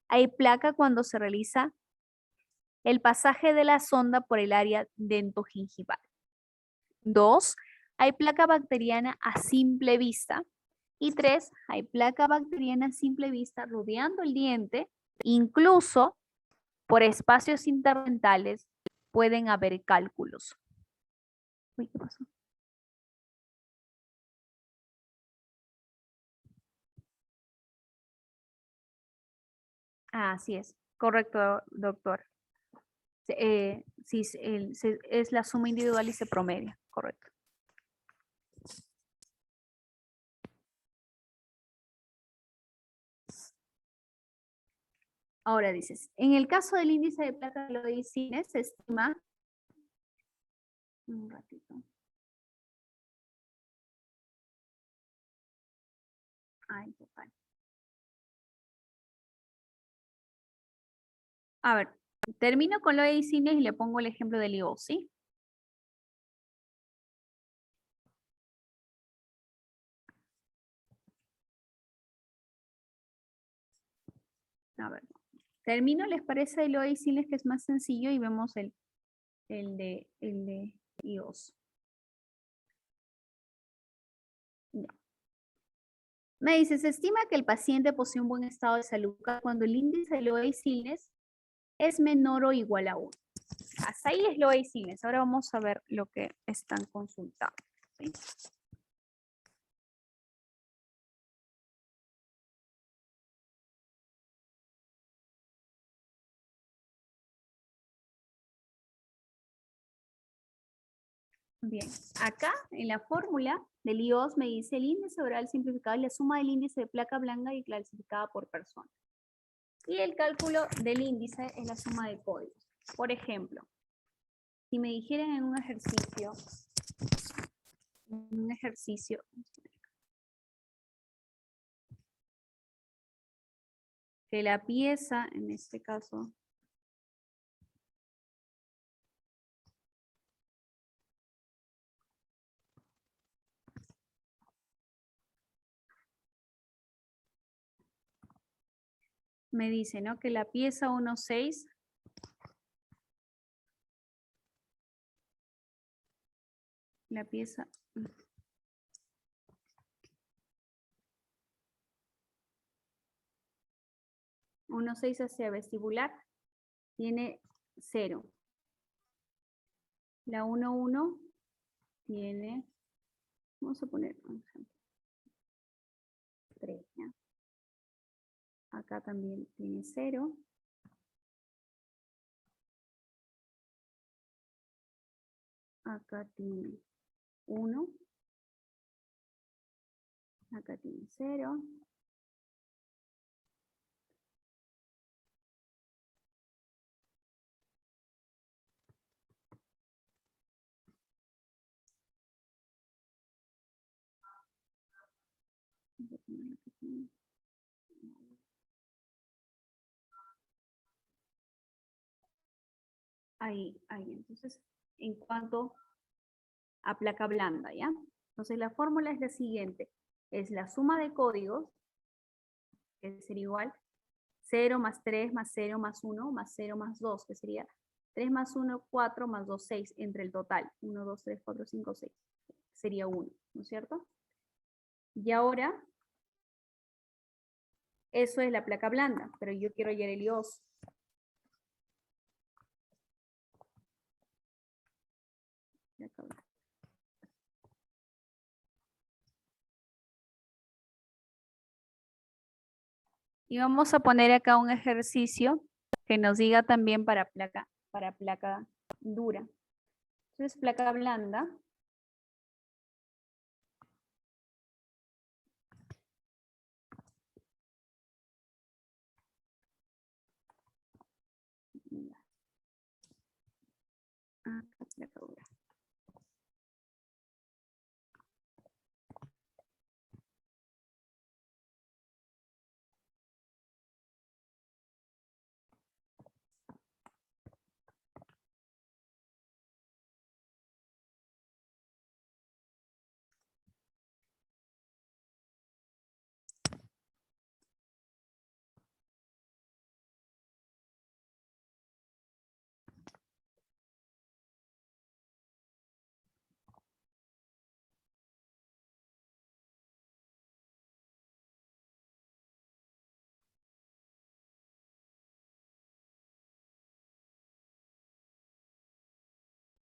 Hay placa cuando se realiza el pasaje de la sonda por el área dentogingival. 2, hay placa bacteriana a simple vista. Y 3, hay placa bacteriana a simple vista rodeando el diente. Incluso por espacios interdentales pueden haber cálculos. Uy, ¿qué pasó? Así es, correcto, doctor. Sí, es la suma individual y se promedia, correcto. Ahora dices, en el caso del índice de placa de Loeys-Cines se estima, un ratito. Ay, total. A ver, termino con Loeys-Cines y le pongo el ejemplo del IO, ¿sí? A ver, termino, ¿les parece el Loeys-Cines que es más sencillo y vemos el de IOS? Ya. Me dice, se estima que el paciente posee un buen estado de salud cuando el índice de Loeys-Cines es menor o igual a 1. Hasta ahí es Loeys-Cines. Ahora vamos a ver lo que están consultando, ¿sí? Bien, acá en la fórmula del IOS me dice el índice oral simplificado es la suma del índice de placa blanca y clasificada por persona. Y el cálculo del índice es la suma de códigos. Por ejemplo, si me dijeran en un ejercicio, que la pieza, en este caso, me dice, ¿no? Que la pieza 1,6 la pieza 1,6 hacia vestibular tiene 0. La 1,1 tiene, vamos a poner, 3, ¿ya? Acá también tiene 0. Acá tiene 1. Acá tiene 0. Ahí. Entonces, en cuanto a placa blanda, ¿ya? Entonces, la fórmula es la siguiente. Es la suma de códigos, que sería igual 0 más 3 más 0 más 1 más 0 más 2, que sería 3 más 1, 4 más 2, 6, entre el total. 1, 2, 3, 4, 5, 6. Sería 1, ¿no es cierto? Y ahora, eso es la placa blanda, pero yo quiero hallar el IOS. Y vamos a poner acá un ejercicio que nos diga también para placa dura. Entonces, placa blanda. Placa dura.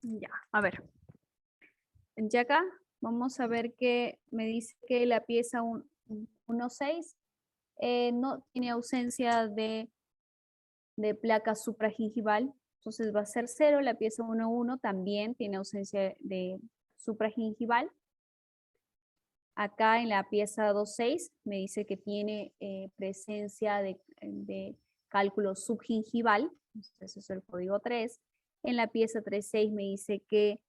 Ya, a ver. Ya acá vamos a ver que me dice que la pieza 1,6 no tiene ausencia de placa supragingival, entonces va a ser 0. La pieza 1,1 también tiene ausencia de supragingival. Acá en la pieza 2,6 me dice que tiene presencia de cálculo subgingival, entonces eso es el código 3. En la pieza 3,6 me dice que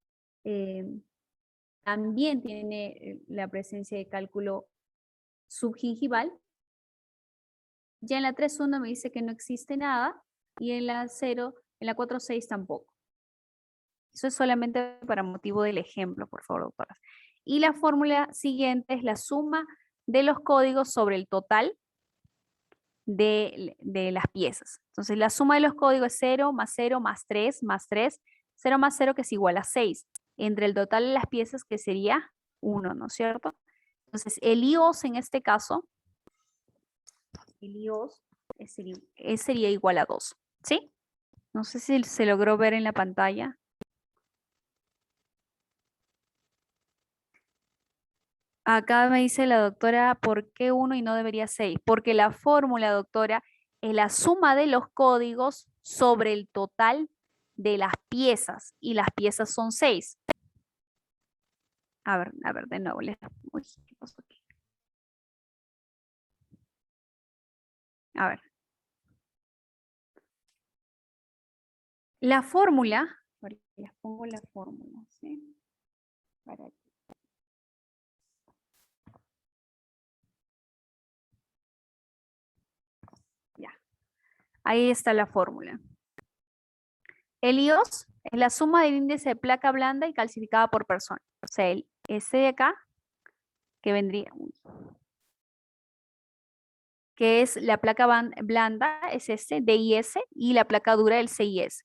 también tiene la presencia de cálculo subgingival. Ya en la 3,1 me dice que no existe nada y en la 4,6 tampoco. Eso es solamente para motivo del ejemplo, por favor, doctoras. Y la fórmula siguiente es la suma de los códigos sobre el total de las piezas. Entonces, la suma de los códigos es 0 más 0 más 3 más 3, 0 más 0 que es igual a 6, entre el total de las piezas que sería 1, ¿no es cierto? Entonces, el IOS en este caso, el IOS sería igual a 2, ¿sí? No sé si se logró ver en la pantalla. Acá me dice la doctora, ¿por qué 1 y no debería 6? Porque la fórmula, doctora, es la suma de los códigos sobre el total de las piezas, y las piezas son 6. A ver, de nuevo. Uy, ¿qué pasó aquí? A ver. La fórmula, les pongo la fórmula, ¿sí? Para aquí. Ya. Ahí está la fórmula. El IOS es la suma del índice de placa blanda y calcificada por persona. O sea, el S de acá, que vendría, que es la placa blanda, es este, DIS, y la placa dura, el CIS.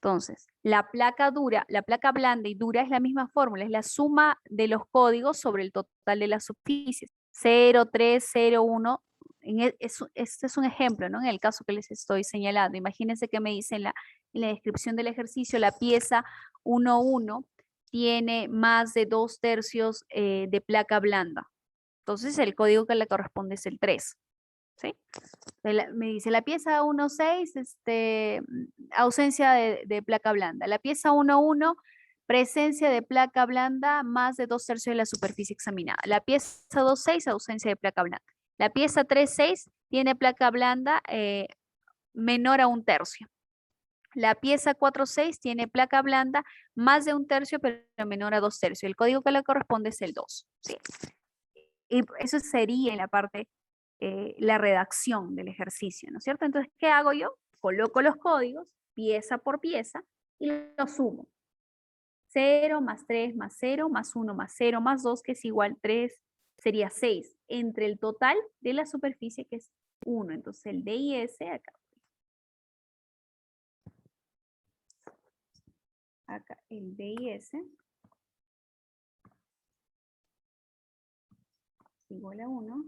Entonces, la placa blanda y dura es la misma fórmula, es la suma de los códigos sobre el total de las superficies. 0, 3, 0, 1. Este es un ejemplo, ¿no? En el caso que les estoy señalando. Imagínense que me dice en la descripción del ejercicio, la pieza 1,1 tiene más de 2/3 de placa blanda. Entonces, el código que le corresponde es el 3. ¿Sí? Me dice la pieza 1,6, ausencia de placa blanda. La pieza 1,1, presencia de placa blanda más de 2/3 de la superficie examinada. La pieza 2,6, ausencia de placa blanda. La pieza 3,6 tiene placa blanda menor a 1/3. La pieza 4,6 tiene placa blanda más de 1/3, pero menor a 2/3. El código que le corresponde es el 2. ¿Sí? Y eso sería en la parte la redacción del ejercicio, ¿no es cierto? Entonces, ¿qué hago yo? Coloco los códigos pieza por pieza y los sumo. 0 más 3 más 0 más 1 más 0 más 2, que es igual 3, sería 6, entre el total de la superficie, que es 1. Entonces, el DIS, acá el DIS es igual a 1.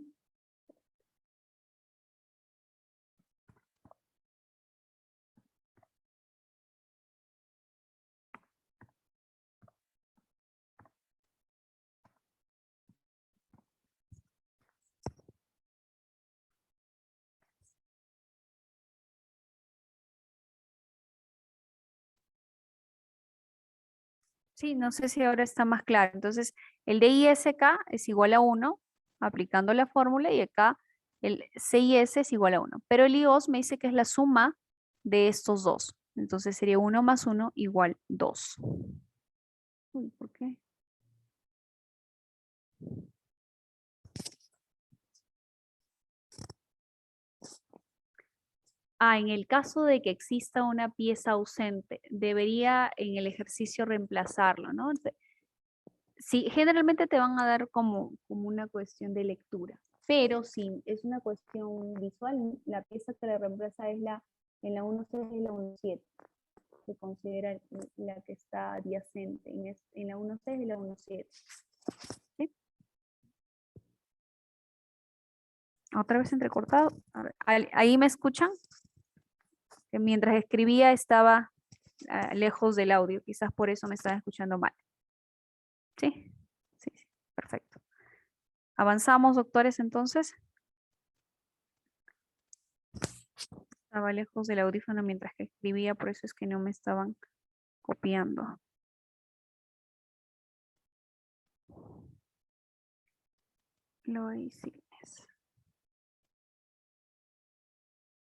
Sí, no sé si ahora está más claro. Entonces, el DISK es igual a 1, aplicando la fórmula, y acá el CIS es igual a 1. Pero el IOS me dice que es la suma de estos dos. Entonces sería 1 más 1 igual 2. Uy, ¿por qué? En el caso de que exista una pieza ausente, debería en el ejercicio reemplazarlo, ¿no? Sí, generalmente te van a dar como una cuestión de lectura, pero si es una cuestión visual, la pieza que le reemplaza es en la 1,6 y la 1,7. Se considera la que está adyacente en la 1,6 y la 1,7. ¿Sí? Otra vez entrecortado. A ver, ¿ahí me escuchan? Que mientras escribía estaba lejos del audio, quizás por eso me están escuchando mal. ¿Sí? Sí, sí, perfecto. ¿Avanzamos, doctores, entonces? Estaba lejos del audífono mientras que escribía, por eso es que no me estaban copiando. Loeys-Silnes.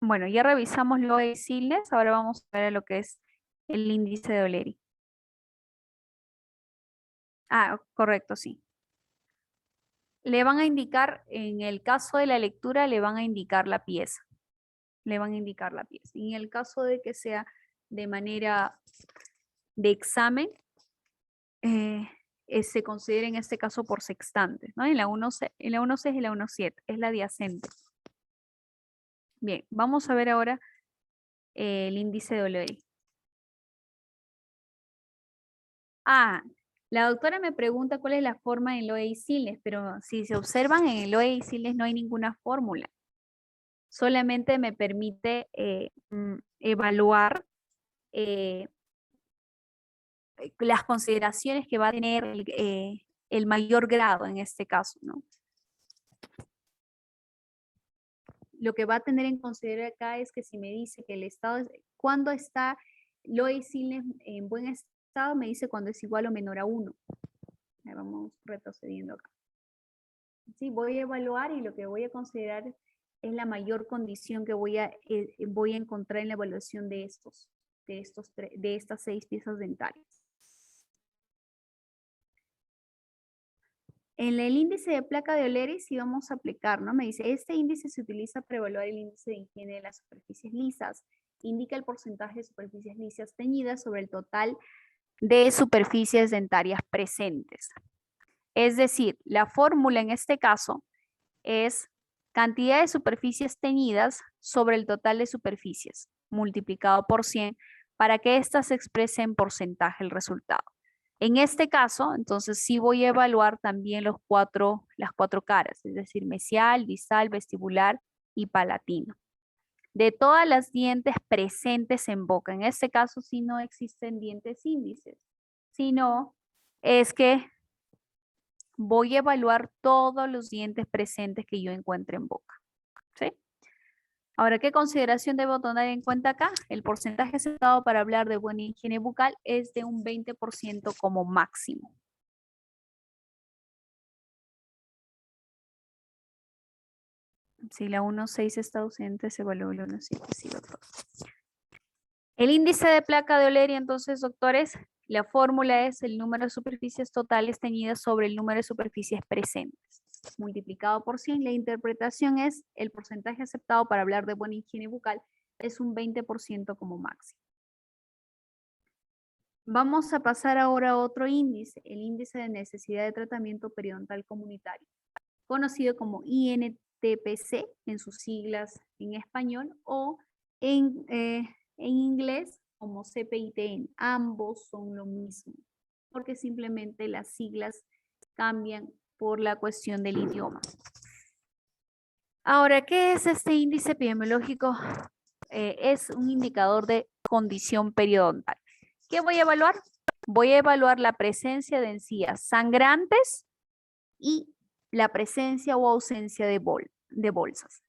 Bueno, ya revisamos Loeys-Silnes, ahora vamos a ver a lo que es el índice de O'Leary. Ah, correcto, sí. Le van a indicar, en el caso de la lectura, le van a indicar la pieza. Le van a indicar la pieza. Y en el caso de que sea de manera de examen, se considera en este caso por sextantes, ¿no? En la 1.6 y la 1.7, es la adyacente. Bien, vamos a ver ahora el índice de O'Leary. Ah, la doctora me pregunta cuál es la forma en Loeys-Silnes, pero si se observan en el Loeys-Silnes no hay ninguna fórmula. Solamente me permite evaluar las consideraciones que va a tener el mayor grado en este caso, ¿no? Lo que va a tener en consideración acá es que si me dice que el estado, cuando está Loeys-Silnes en buen estado, me dice cuando es igual o menor a 1. Ahí vamos retrocediendo acá. Sí, voy a evaluar y lo que voy a considerar es la mayor condición que voy a encontrar en la evaluación de estas 6 piezas dentarias. En el índice de placa de O'Leary sí vamos a aplicar, ¿no? Me dice, este índice se utiliza para evaluar el índice de higiene de las superficies lisas. Indica el porcentaje de superficies lisas teñidas sobre el total de superficies dentarias presentes. Es decir, la fórmula en este caso es cantidad de superficies teñidas sobre el total de superficies multiplicado por 100 para que éstas se exprese en porcentaje el resultado. En este caso, entonces sí voy a evaluar también las cuatro caras, es decir, mesial, distal, vestibular y palatino. De todas las dientes presentes en boca, en este caso sí no existen dientes índices, sino es que voy a evaluar todos los dientes presentes que yo encuentre en boca. ¿Sí? Ahora, ¿qué consideración debo tener en cuenta acá? El porcentaje aceptado para hablar de buena higiene bucal es de un 20% como máximo. Si la 1.6 está ausente, se evalúa la 1.7, sí, doctor. El índice de placa de O'Leary, entonces, doctores, la fórmula es el número de superficies totales teñidas sobre el número de superficies presentes, multiplicado por 100. La interpretación es el porcentaje aceptado para hablar de buena higiene bucal es un 20% como máximo. Vamos a pasar ahora a otro índice, el índice de necesidad de tratamiento periodontal comunitario, conocido como INTPC en sus siglas en español o en inglés como CPITN. Ambos son lo mismo, porque simplemente las siglas cambian por la cuestión del idioma. Ahora, ¿qué es este índice epidemiológico? Es un indicador de condición periodontal. ¿Qué voy a evaluar? Voy a evaluar la presencia de encías sangrantes y la presencia o ausencia de bolsas.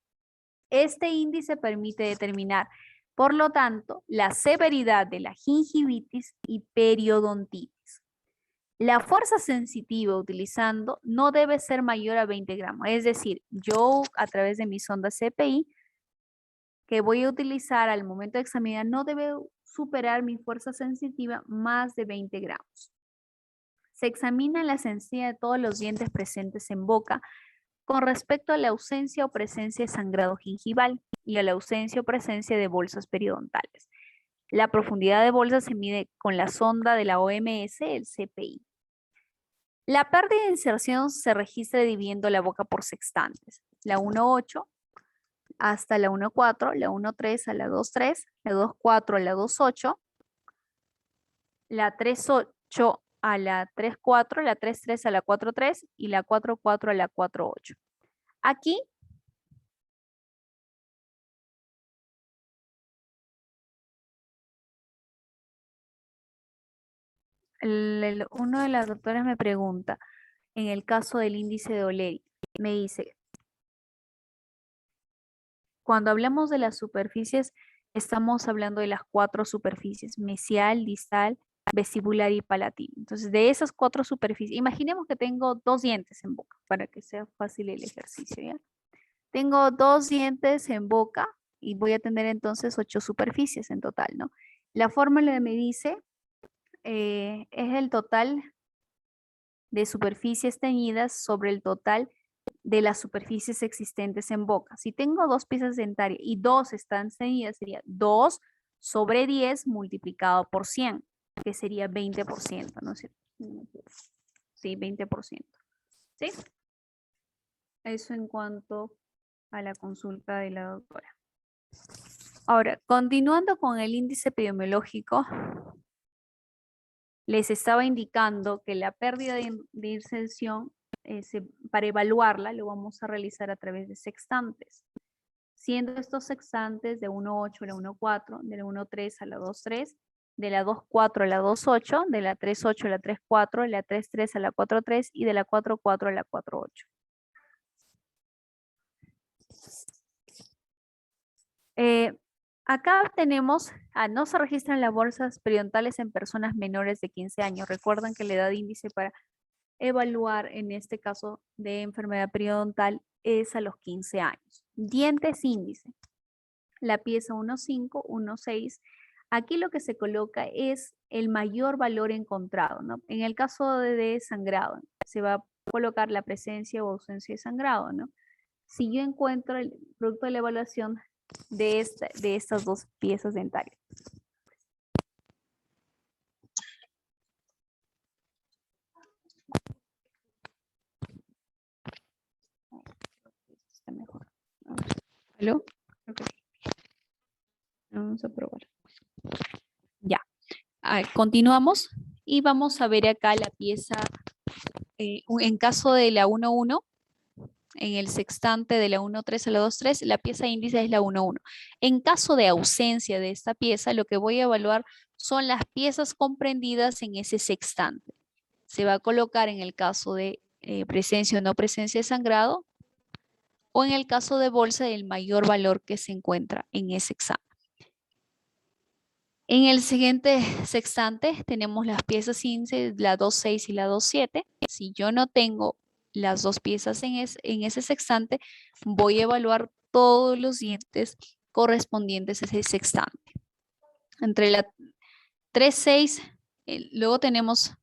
Este índice permite determinar, por lo tanto, la severidad de la gingivitis y periodontitis. La fuerza sensitiva utilizando no debe ser mayor a 20 gramos. Es decir, yo a través de mi sonda CPI que voy a utilizar al momento de examinar no debe superar mi fuerza sensitiva más de 20 gramos. Se examina la encías de todos los dientes presentes en boca con respecto a la ausencia o presencia de sangrado gingival y a la ausencia o presencia de bolsas periodontales. La profundidad de bolsas se mide con la sonda de la OMS, el CPI. La pérdida de inserción se registra dividiendo la boca por sextantes. La 1.8 hasta la 1.4, la 1.3 a la 2.3, la 2.4 a la 2.8, la 3.8 a la 3.4, la 3.3 a la 4.3 y la 4.4 a la 4.8. Aquí Uno de las doctoras me pregunta, en el caso del índice de O'Leary, me dice, cuando hablamos de las superficies, estamos hablando de las 4 superficies, mesial, distal, vestibular y palatina. Entonces, de esas 4 superficies, imaginemos que tengo 2 dientes en boca, para que sea fácil el ejercicio, ¿ya? Tengo 2 dientes en boca y voy a tener entonces 8 superficies en total, ¿no? La fórmula me dice, es el total de superficies teñidas sobre el total de las superficies existentes en boca. Si tengo 2 piezas dentarias y 2 están teñidas, sería 2 sobre 10 multiplicado por 100, que sería 20%, ¿no es cierto? Sí, 20%. ¿Sí? Eso en cuanto a la consulta de la doctora. Ahora, continuando con el índice epidemiológico, les estaba indicando que la pérdida de inserción, para evaluarla, lo vamos a realizar a través de sextantes. Siendo estos sextantes de 1.8 a la 1.4, de la 1.3 a la 2.3, de la 2.4 a la 2.8, de la 3.8 a la 3.4, de la 3.3 a la 4.3 y de la 4.4 a la 4.8. Acá tenemos, no se registran las bolsas periodontales en personas menores de 15 años. Recuerden que la edad índice para evaluar en este caso de enfermedad periodontal es a los 15 años. Dientes índice. La pieza 1.5, 1.6. Aquí lo que se coloca es el mayor valor encontrado, ¿no? En el caso de sangrado, se va a colocar la presencia o ausencia de sangrado, ¿no? Si yo encuentro el producto de la evaluación de estas 2 piezas dentarias. Está mejor. ¿Aló? Okay. Vamos a probar. Ya. Continuamos y vamos a ver acá la pieza, en caso de la 1.1, en el sextante de la 1.3 a la 2.3, la pieza índice es la 1.1. En caso de ausencia de esta pieza, lo que voy a evaluar son las piezas comprendidas en ese sextante. Se va a colocar en el caso de presencia o no presencia de sangrado, o en el caso de bolsa, el mayor valor que se encuentra en ese examen. En el siguiente sextante tenemos las piezas índice, la 2.6 y la 2.7. Si yo no tengo las 2 piezas en ese sextante, voy a evaluar todos los dientes correspondientes a ese sextante. Entre la 3.6, luego tenemos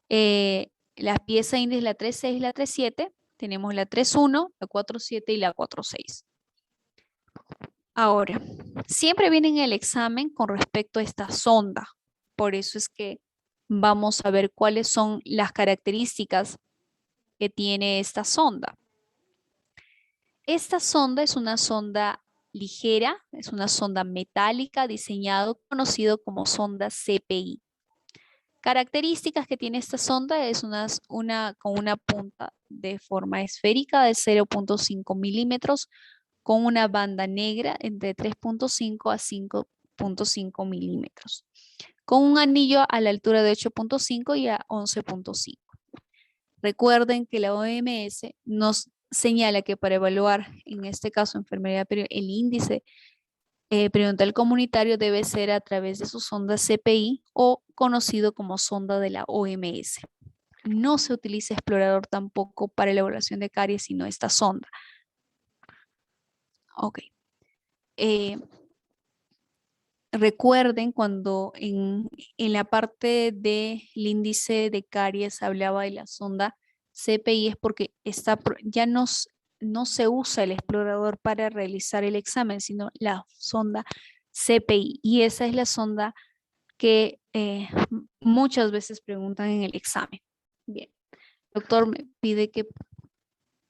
la pieza índice, la 3.6 y la 3.7. Tenemos la 3.1, la 4.7 y la 4.6. Ahora, siempre viene en el examen con respecto a esta sonda. Por eso es que vamos a ver cuáles son las características que tiene esta sonda. Esta sonda es una sonda ligera, es una sonda metálica diseñado, conocido como sonda CPI. Características que tiene esta sonda es con una punta de forma esférica de 0.5 milímetros, con una banda negra entre 3.5 a 5.5 milímetros, con un anillo a la altura de 8.5 y a 11.5. Recuerden que la OMS nos señala que para evaluar, en este caso, enfermedad periodontal, el índice periodontal comunitario debe ser a través de su sonda CPI o conocido como sonda de la OMS. No se utiliza explorador tampoco para la evaluación de caries, sino esta sonda. Ok. Recuerden cuando en la parte del índice de caries hablaba de la sonda CPI, es porque ya no se usa el explorador para realizar el examen, sino la sonda CPI. Y esa es la sonda que muchas veces preguntan en el examen. Bien, el doctor me pide que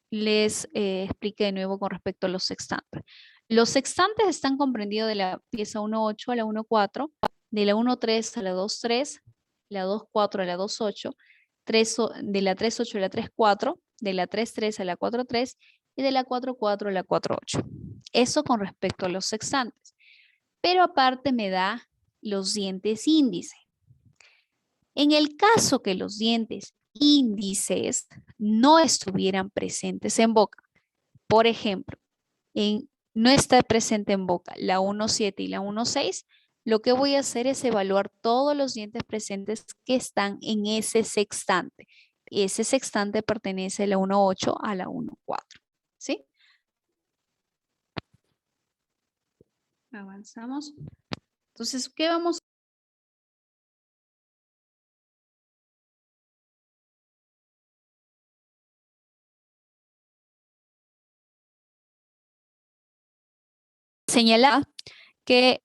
les explique de nuevo con respecto a los sextantes. Los sextantes están comprendidos de la pieza 1.8 a la 1.4, de la 1.3 a la 2.3, la 2.4 a la 2.8, de la 3.8 a la 3.4, de la 3.3 a la 4.3 y de la 4.4 a la 4.8. Eso con respecto a los sextantes. Pero aparte me da los dientes índice. En el caso que los dientes índices no estuvieran presentes en boca, por ejemplo, no está presente en boca la 1.7 y la 1.6, lo que voy a hacer es evaluar todos los dientes presentes que están en ese sextante. Ese sextante pertenece de la 1.8 a la 1.4. ¿Sí? Avanzamos. Entonces, ¿qué vamos a señalar? Que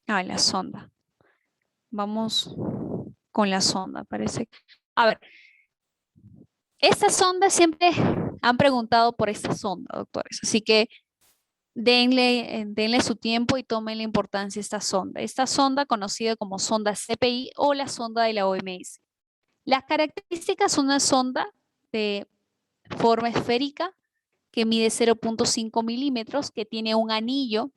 la sonda. Vamos con la sonda, parece. A ver, esta sonda siempre han preguntado por esta sonda, doctores. Así que denle su tiempo y tomen la importancia de esta sonda. Esta sonda conocida como sonda CPI o la sonda de la OMS. Las características son una sonda de forma esférica que mide 0.5 milímetros, que tiene un anillo,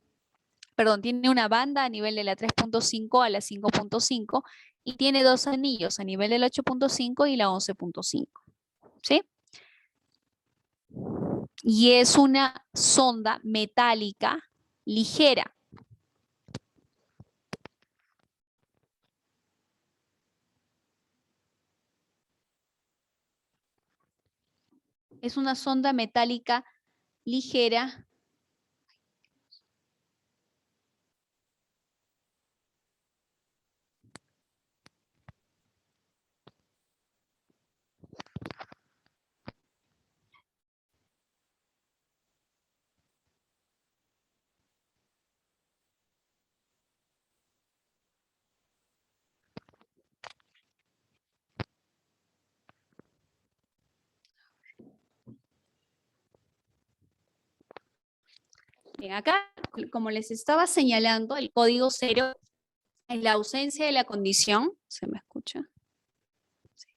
tiene una banda a nivel de la 3.5 a la 5.5 y tiene dos anillos a nivel de la 8.5 y la 11.5. ¿Sí? Y es una sonda metálica ligera. Es una sonda metálica ligera. Bien, acá, como les estaba señalando, el código 0 es la ausencia de la condición. ¿Se me escucha? Sí.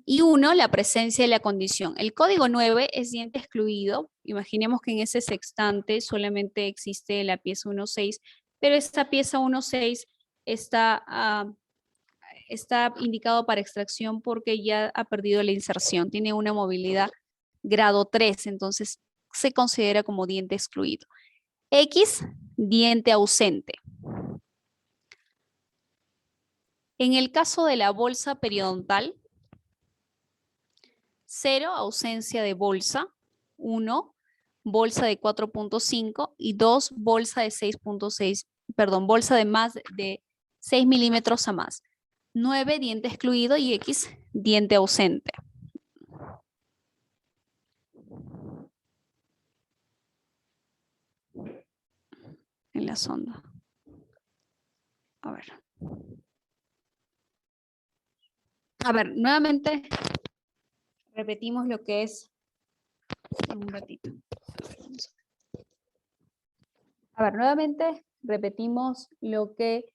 Y 1, la presencia de la condición. El código 9 es diente excluido. Imaginemos que en ese sextante solamente existe la pieza 1.6, pero esta pieza 1.6 está indicado para extracción porque ya ha perdido la inserción. Tiene una movilidad grado 3, entonces se considera como diente excluido. X, diente ausente. En el caso de la bolsa periodontal, 0, ausencia de bolsa. 1, bolsa de 4.5 y 2, bolsa de 6.6, bolsa de más de 6 milímetros a más. 9, diente excluido y X, diente ausente. En la sonda. A ver, nuevamente repetimos lo que es. Un ratito. A ver, nuevamente repetimos lo que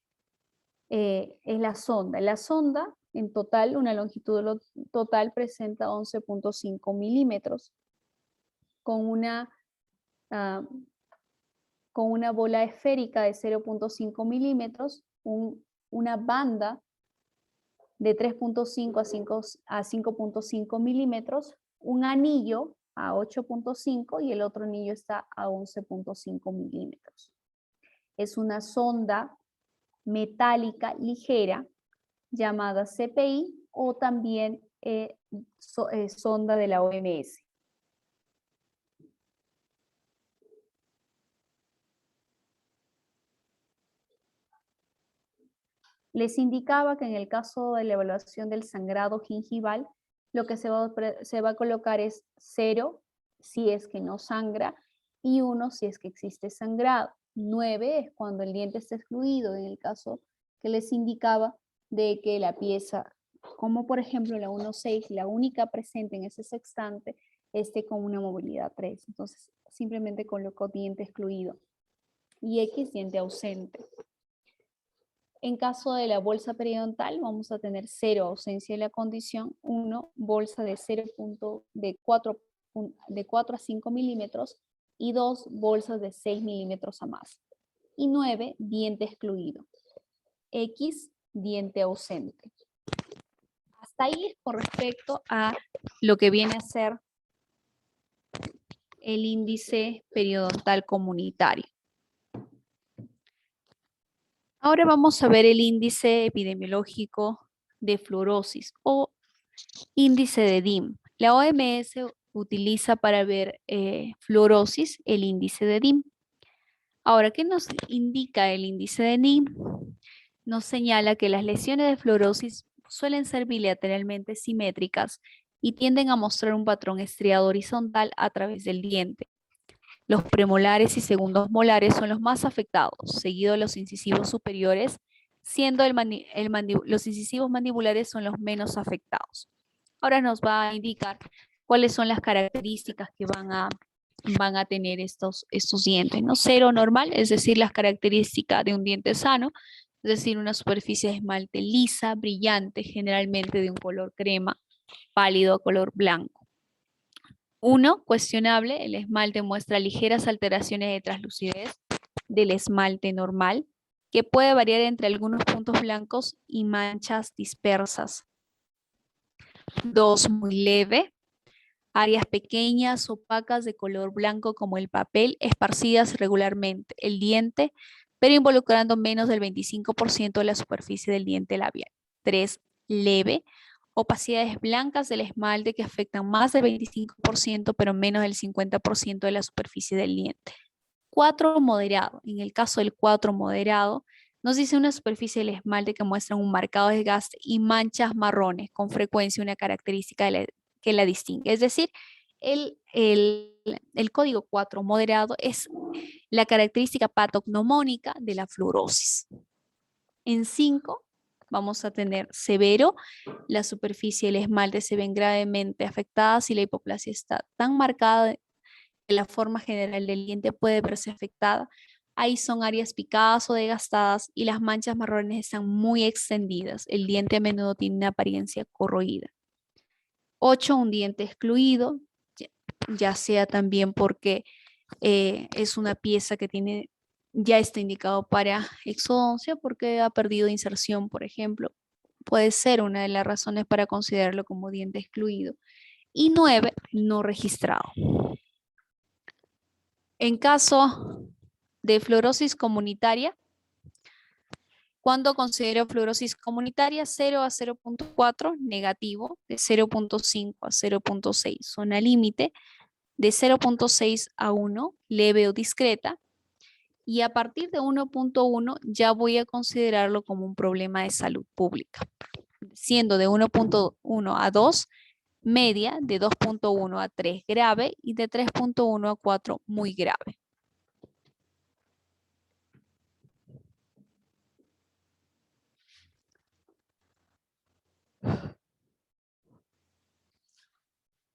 es la sonda. La sonda, en total, una longitud total presenta 11.5 milímetros con una bola esférica de 0.5 milímetros, una banda de 3.5 a 5.5 milímetros, un anillo a 8.5 y el otro anillo está a 11.5 milímetros. Es una sonda metálica ligera llamada CPI o también sonda de la OMS. Les indicaba que en el caso de la evaluación del sangrado gingival, lo que se va a colocar es 0 si es que no sangra y 1 si es que existe sangrado. 9 es cuando el diente está excluido, en el caso que les indicaba de que la pieza, como por ejemplo la 1.6, la única presente en ese sextante, esté con una movilidad 3. Entonces simplemente colocó diente excluido. Y X, diente ausente. En caso de la bolsa periodontal, vamos a tener 0, ausencia de la condición, 1, bolsa de 4 a 5 milímetros y 2, bolsas de 6 milímetros a más. Y 9, diente excluido. X, diente ausente. Hasta ahí es con respecto a lo que viene a ser el índice periodontal comunitario. Ahora vamos a ver el índice epidemiológico de fluorosis o índice de DIM. La OMS utiliza para ver fluorosis el índice de DIM. Ahora, ¿qué nos indica el índice de DIM? Nos señala que las lesiones de fluorosis suelen ser bilateralmente simétricas y tienden a mostrar un patrón estriado horizontal a través del diente. Los premolares y segundos molares son los más afectados, seguido de los incisivos superiores, siendo los incisivos mandibulares son los menos afectados. Ahora nos va a indicar cuáles son las características que van a tener estos dientes, ¿no? Cero normal, es decir, las características de un diente sano, es decir, una superficie de esmalte lisa, brillante, generalmente de un color crema, pálido a color blanco. 1, cuestionable, el esmalte muestra ligeras alteraciones de translucidez del esmalte normal, que puede variar entre algunos puntos blancos y manchas dispersas. 2, muy leve, áreas pequeñas, opacas de color blanco como el papel, esparcidas regularmente el diente, pero involucrando menos del 25% de la superficie del diente labial. 3, leve, opacidades blancas del esmalte que afectan más del 25%, pero menos del 50% de la superficie del diente. 4, moderado. En el caso del 4 moderado, nos dice una superficie del esmalte que muestra un marcado desgaste y manchas marrones, con frecuencia una característica que la distingue. Es decir, el código 4 moderado es la característica patognomónica de la fluorosis. En 5 vamos a tener severo, la superficie del esmalte se ven gravemente afectadas si la hipoplasia está tan marcada que la forma general del diente puede verse afectada. Ahí son áreas picadas o desgastadas y las manchas marrones están muy extendidas. El diente a menudo tiene una apariencia corroída. 8, un diente excluido, ya sea también porque es una pieza que ya está indicado para exodoncia porque ha perdido inserción, por ejemplo. Puede ser una de las razones para considerarlo como diente excluido. Y 9, no registrado. En caso de fluorosis comunitaria, cuando considero fluorosis comunitaria, 0 a 0.4, negativo, de 0.5 a 0.6, zona límite, de 0.6 a 1, leve o discreta, y a partir de 1.1 ya voy a considerarlo como un problema de salud pública, siendo de 1.1 a 2, media, de 2.1 a 3, grave, y de 3.1 a 4, muy grave.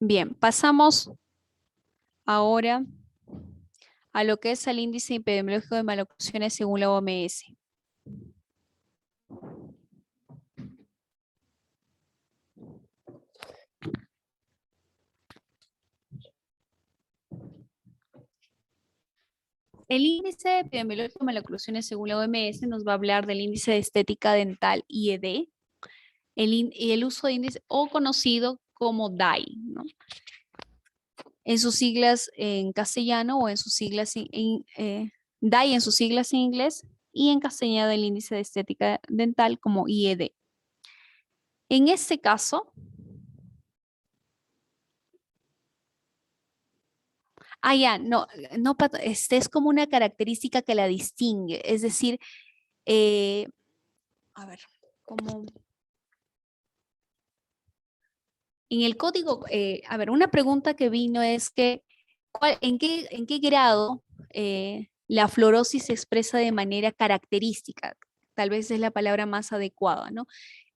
Bien, pasamos ahora a lo que es el índice epidemiológico de maloclusiones según la OMS. El índice epidemiológico de maloclusiones según la OMS nos va a hablar del índice de estética dental IED, y el uso de índice o conocido como DAI, ¿no? En sus siglas en castellano o en sus siglas DAI en sus siglas en inglés y en castellano el índice de estética dental como IED. En este caso, es como una característica que la distingue, es decir, a ver, como en el código, una pregunta que vino es que, ¿en qué grado la fluorosis se expresa de manera característica? Tal vez es la palabra más adecuada, ¿no?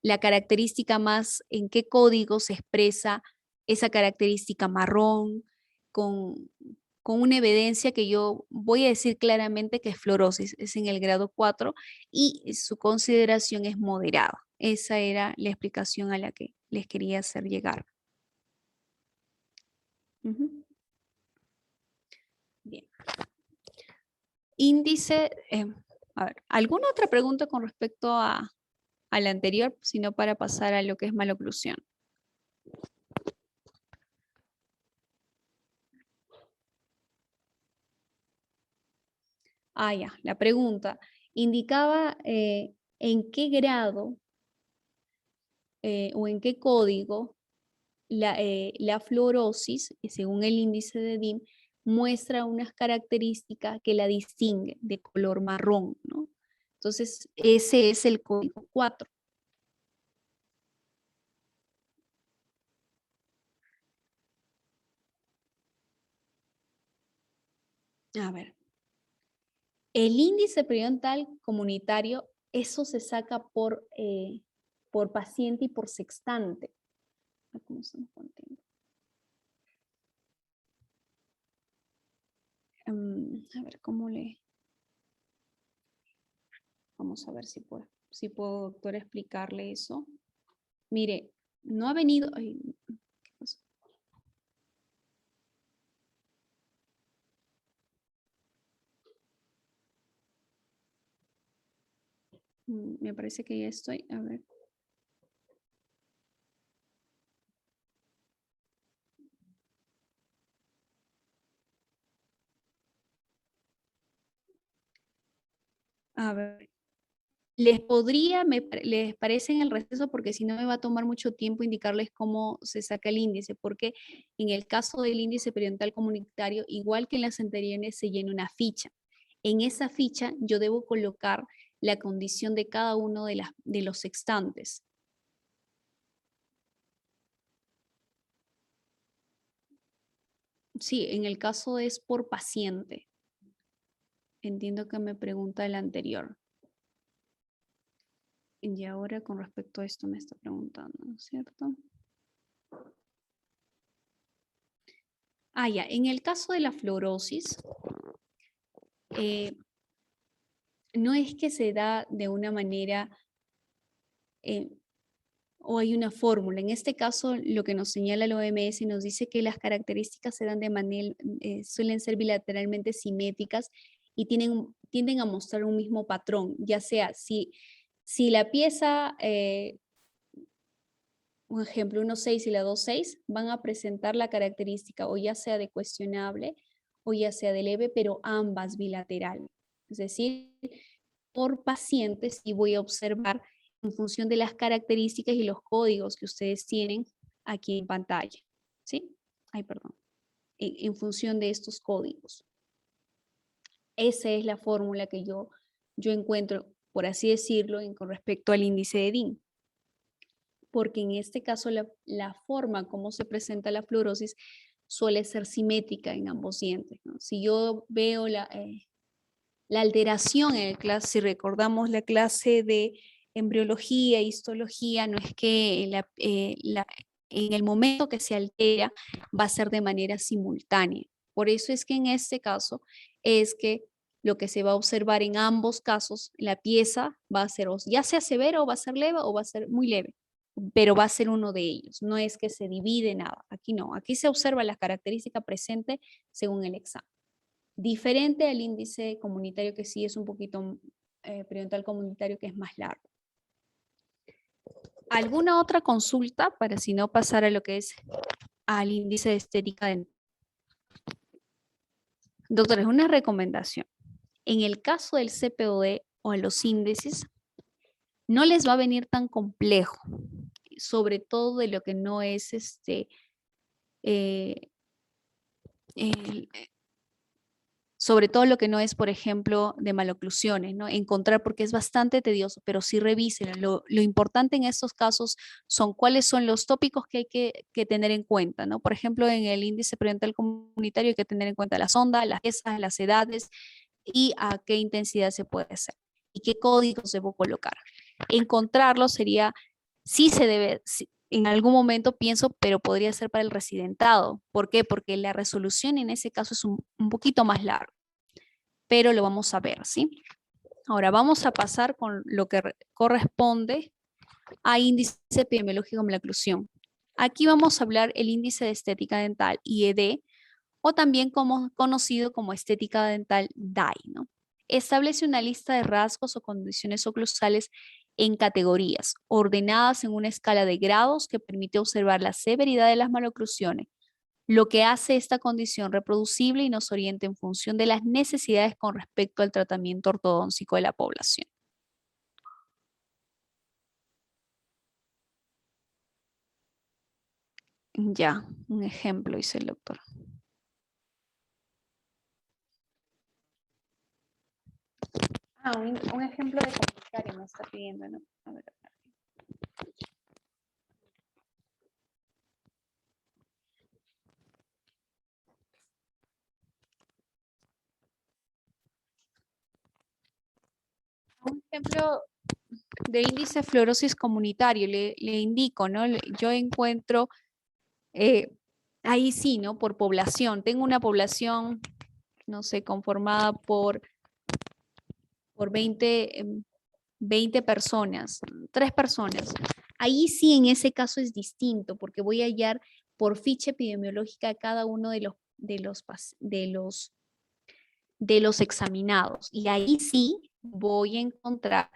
La característica más, ¿en qué código se expresa esa característica marrón con una evidencia que yo voy a decir claramente que es fluorosis, es en el grado 4 y su consideración es moderada. Esa era la explicación a la que les quería hacer llegar. Bien. índice, a ver, ¿alguna otra pregunta con respecto a la anterior? Sino para pasar a lo que es maloclusión. Ah, ya, la pregunta indicaba en qué grado o en qué código la fluorosis, según el índice de DIM, muestra unas características que la distinguen de color marrón, ¿no? Entonces, ese es el código 4. A ver. El índice periodontal comunitario, eso se saca por paciente y por sextante. ¿Cómo estamos contando? A ver, ¿cómo le...? Vamos a ver si puedo, doctor, explicarle eso. Mire, no ha venido... Ay, ¿qué pasó? Me parece que ya estoy. A ver. A ver. Les parece en el receso, porque si no me va a tomar mucho tiempo indicarles cómo se saca el índice, porque en el caso del índice periodontal comunitario, igual que en las anteriores, se llena una ficha. En esa ficha yo debo colocar la condición de cada uno de los sextantes. Sí, en el caso es por paciente. Entiendo que me pregunta el anterior. Y ahora con respecto a esto me está preguntando, ¿no es cierto? Ah, ya. En el caso de la fluorosis, no es que se da de una manera o hay una fórmula. En este caso, lo que nos señala el OMS nos dice que las características se dan de manera, suelen ser bilateralmente simétricas y tienden a mostrar un mismo patrón, ya sea si la pieza, un ejemplo, 1,6 y la 2,6 van a presentar la característica o ya sea de cuestionable o ya sea de leve, pero ambas bilaterales. Es decir, por pacientes y voy a observar en función de las características y los códigos que ustedes tienen aquí en pantalla. ¿Sí? Ay, perdón. En función de estos códigos. Esa es la fórmula que yo encuentro, por así decirlo, con respecto al índice de DIN. Porque en este caso la forma como se presenta la fluorosis suele ser simétrica en ambos dientes, ¿no? Si yo veo la alteración en el clase, si recordamos la clase de embriología, histología, no es que en el momento que se altera va a ser de manera simultánea. Por eso es que en este caso es que lo que se va a observar en ambos casos, la pieza va a ser ya sea severa o va a ser leve o va a ser muy leve, pero va a ser uno de ellos. No es que se divide nada. Aquí no. Aquí se observa la característica presente según el examen. Diferente al índice comunitario, que sí es un poquito periodontal comunitario, que es más largo. ¿Alguna otra consulta para si no pasar a lo que es al índice de estética dental? Doctores, una recomendación. En el caso del CPOD o en los índices, no les va a venir tan complejo, sobre todo de lo que no es sobre todo lo que no es, por ejemplo, de maloclusiones, ¿no? Encontrar, porque es bastante tedioso, pero sí revisen. Lo importante en estos casos son cuáles son los tópicos que hay que tener en cuenta, ¿no? Por ejemplo, en el índice periodontal comunitario hay que tener en cuenta la sonda, las piezas, las edades y a qué intensidad se puede hacer y qué códigos debo colocar. Encontrarlo sería, sí se debe, en algún momento pienso, pero podría ser para el residentado. ¿Por qué? Porque la resolución en ese caso es un poquito más larga, pero lo vamos a ver, ¿sí? Ahora vamos a pasar con lo que corresponde a índice epidemiológico de la oclusión. Aquí vamos a hablar el índice de estética dental, IED, o también conocido como estética dental DAI, ¿no? establece una lista de rasgos o condiciones oclusales en categorías, ordenadas en una escala de grados que permite observar la severidad de las maloclusiones, lo que hace esta condición reproducible y nos orienta en función de las necesidades con respecto al tratamiento ortodóntico de la población. Ya, un ejemplo, dice el doctor. Un ejemplo de comunitario me está pidiendo, ¿no? A ver. Un ejemplo de índice de fluorosis comunitario, le indico, ¿no? Yo encuentro, ahí sí, ¿no? Por población. Tengo una población, no sé, conformada por 20 personas, 3 personas. Ahí sí, en ese caso es distinto, porque voy a hallar por ficha epidemiológica a cada uno de los examinados. Y ahí sí voy a encontrar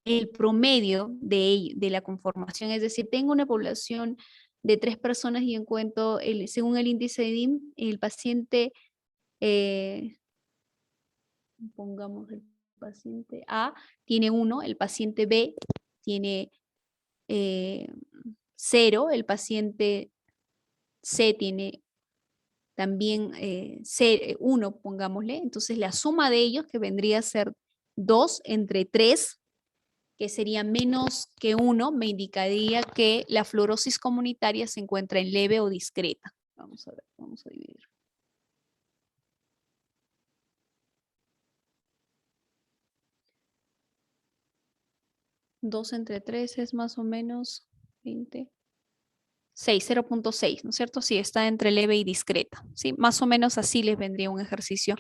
el promedio de la conformación. Es decir, tengo una población de 3 personas y encuentro, según el índice de DIM, el paciente, pongamos el paciente A, tiene 1, el paciente B tiene 0, el paciente C tiene también 1, pongámosle. Entonces la suma de ellos, que vendría a ser 2 entre 3, que sería menos que 1, me indicaría que la fluorosis comunitaria se encuentra en leve o discreta. Vamos a ver, vamos a dividir. Dos entre 3 es más o menos 20. 6, 0.6, ¿no es cierto? Sí, está entre leve y discreta. ¿Sí? Más o menos así les vendría un ejercicio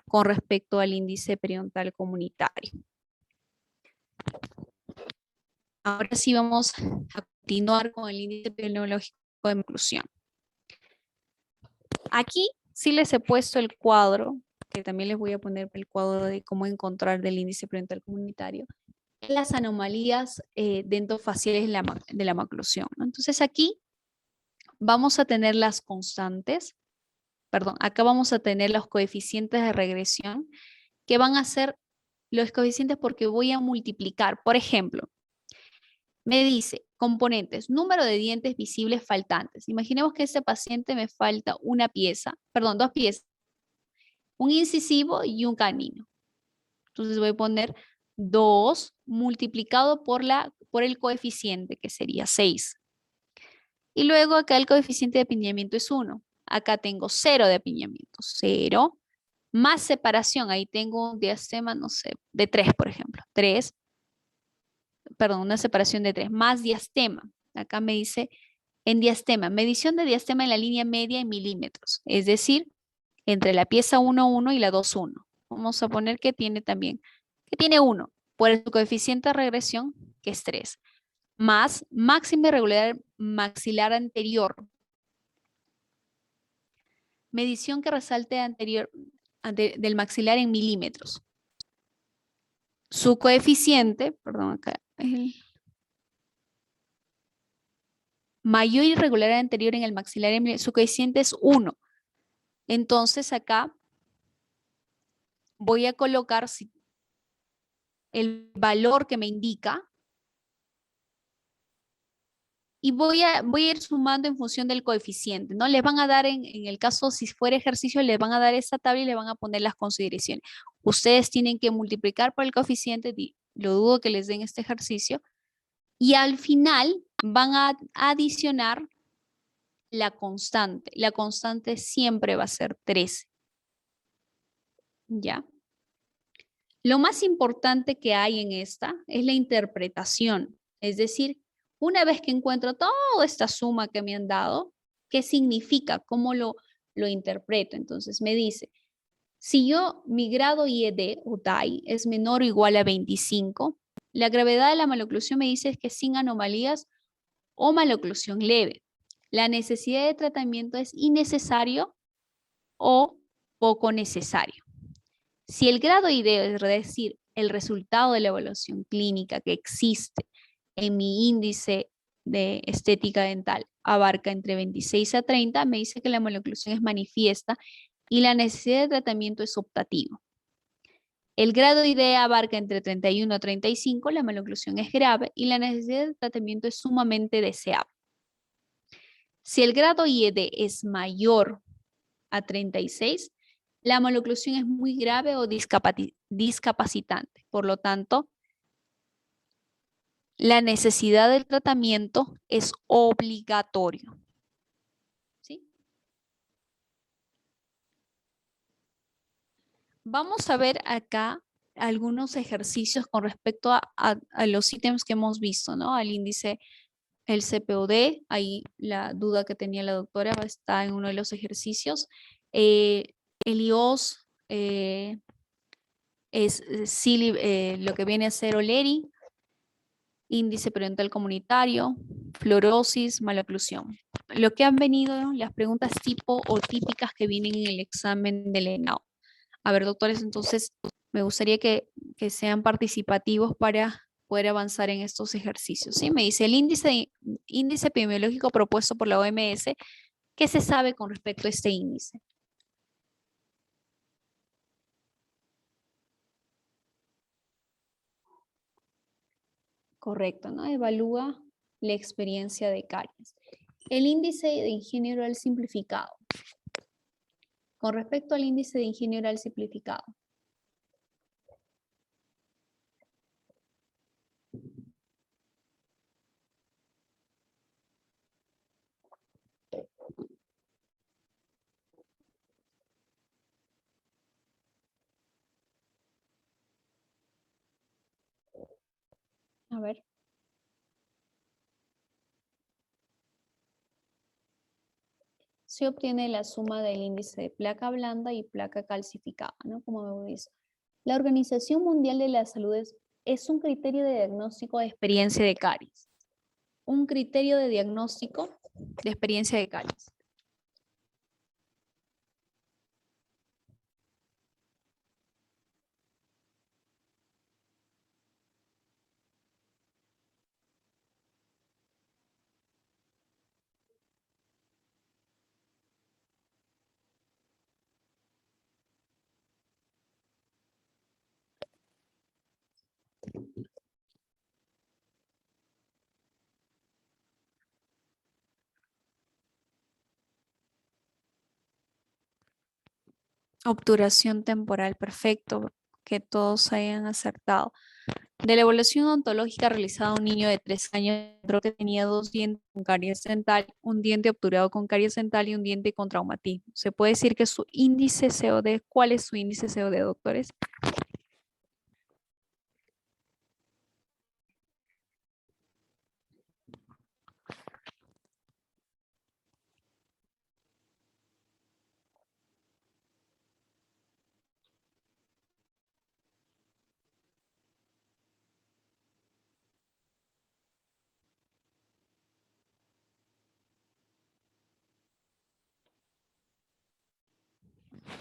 con respecto al índice periodontal comunitario. Ahora sí vamos a continuar con el índice epidemiológico de inclusión. Aquí sí les he puesto el cuadro, que también les voy a poner el cuadro de cómo encontrar del índice periodontal comunitario, las anomalías dentofaciales de la maclusión, ¿no? Entonces aquí vamos a tener las constantes, perdón, acá vamos a tener los coeficientes de regresión, que van a ser los coeficientes porque voy a multiplicar. Por ejemplo, me dice componentes, número de dientes visibles faltantes. Imaginemos que ese paciente me falta una pieza, perdón, 2 piezas, un incisivo y un canino. Entonces voy a poner 2 multiplicado por el coeficiente, que sería 6. Y luego acá el coeficiente de apiñamiento es 1. Acá tengo 0 de apiñamiento, 0, más separación. Ahí tengo un diastema, no sé, de 3, por ejemplo. 3, perdón, una separación de 3, más diastema. Acá me dice en diastema, medición de diastema en la línea media en milímetros. Es decir, entre la pieza 1,1 y la 2,1. Vamos a poner que tiene también, que tiene 1, por el coeficiente de regresión, que es 3. Más máxima irregular maxilar anterior. Medición que resalte anterior del maxilar en milímetros. Su coeficiente, perdón, acá, mayor irregularidad anterior en el maxilar en milímetros, su coeficiente es 1. Entonces acá voy a colocar el valor que me indica y voy a ir sumando en función del coeficiente, ¿no? Les van a dar, en el caso, si fuera ejercicio, les van a dar esta tabla y le van a poner las consideraciones. Ustedes tienen que multiplicar por el coeficiente, lo dudo que les den este ejercicio, y al final van a adicionar la constante. La constante siempre va a ser 13. ¿Ya? Lo más importante que hay en esta es la interpretación, es decir, una vez que encuentro toda esta suma que me han dado, ¿qué significa? ¿Cómo lo interpreto? Entonces me dice, si mi grado IED o DAI es menor o igual a 25, la gravedad de la maloclusión me dice que sin anomalías o maloclusión leve. La necesidad de tratamiento es innecesario o poco necesario. Si el grado ID, es decir, el resultado de la evaluación clínica que existe en mi índice de estética dental abarca entre 26 a 30, me dice que la maloclusión es manifiesta y la necesidad de tratamiento es optativo. El grado ID abarca entre 31 a 35, la maloclusión es grave y la necesidad de tratamiento es sumamente deseable. Si el grado ID es mayor a 36, la maloclusión es muy grave o discapacitante. Por lo tanto, la necesidad del tratamiento es obligatorio. ¿Sí? Vamos a ver acá algunos ejercicios con respecto a los ítems que hemos visto, ¿no? Al índice, el CPOD, ahí la duda que tenía la doctora está en uno de los ejercicios. El IOS es lo que viene a ser O'Leary, índice periodontal comunitario, fluorosis, maloclusión. Lo que han venido, las preguntas tipo o típicas que vienen en el examen del ENAO. A ver, doctores, entonces me gustaría que sean participativos para poder avanzar en estos ejercicios. ¿Sí? Me dice el índice epidemiológico propuesto por la OMS. ¿Qué se sabe con respecto a este índice? Correcto, ¿no? Evalúa la experiencia de caries. El índice de higiene oral simplificado. Con respecto al índice de higiene oral simplificado. A ver. Se obtiene la suma del índice de placa blanda y placa calcificada, ¿no? Como hemos visto. La Organización Mundial de la Salud es un criterio de diagnóstico de experiencia de caries. Un criterio de diagnóstico de experiencia de caries. Obturación temporal, perfecto, que todos hayan acertado. De la evaluación odontológica realizada a un niño de 3 años, creo que tenía 2 dientes con caries dental, un diente obturado con caries dental y un diente con traumatismo. ¿Se puede decir que su índice COD, cuál es su índice COD, doctores?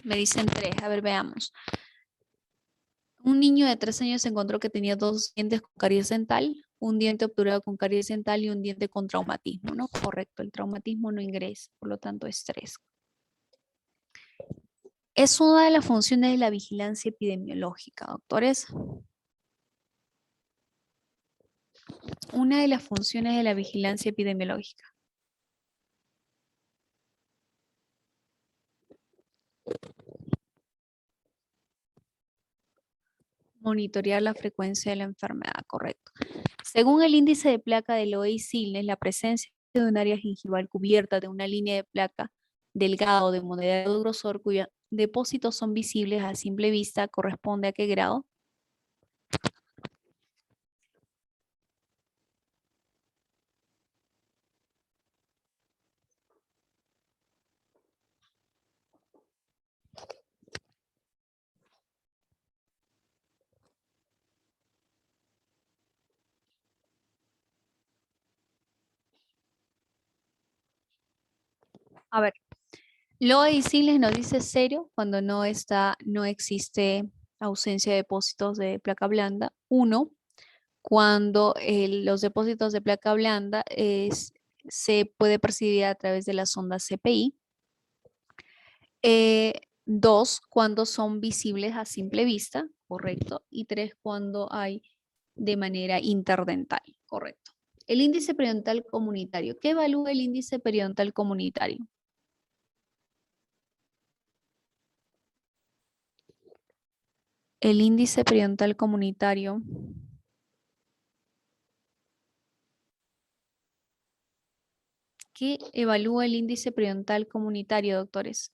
Me dicen 3, a ver, veamos. Un niño de 3 años se encontró que tenía 2 dientes con caries dental, un diente obturado con caries dental y un diente con traumatismo, ¿no? Correcto, el traumatismo no ingresa, por lo tanto es 3. Es una de las funciones de la vigilancia epidemiológica, doctores. Una de las funciones de la vigilancia epidemiológica. Monitorear la frecuencia de la enfermedad, correcto. Según el índice de placa de Loeys y Silnes, la presencia de un área gingival cubierta de una línea de placa delgada o de moderado grosor cuyos depósitos son visibles a simple vista corresponde a qué grado? A ver, Loeys y Silnes nos dice 0 cuando no existe ausencia de depósitos de placa blanda. 1, cuando los depósitos de placa blanda se puede percibir a través de la sonda CPI. 2, cuando son visibles a simple vista, correcto. Y 3, cuando hay de manera interdental, correcto. El índice periodontal comunitario. ¿Qué evalúa el índice periodontal comunitario? El índice periodontal comunitario ¿qué evalúa el índice periodontal comunitario, doctores?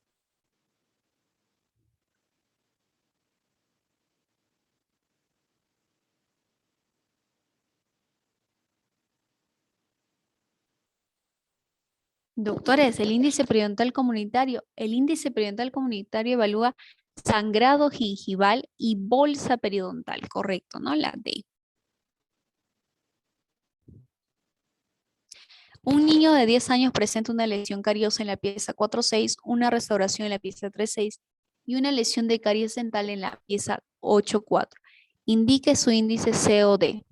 Doctores, el índice periodontal comunitario evalúa sangrado gingival y bolsa periodontal, correcto, ¿no? La D. Un niño de 10 años presenta una lesión cariosa en la pieza 4-6, una restauración en la pieza 3-6 y una lesión de caries dental en la pieza 8-4. Indique su índice COD.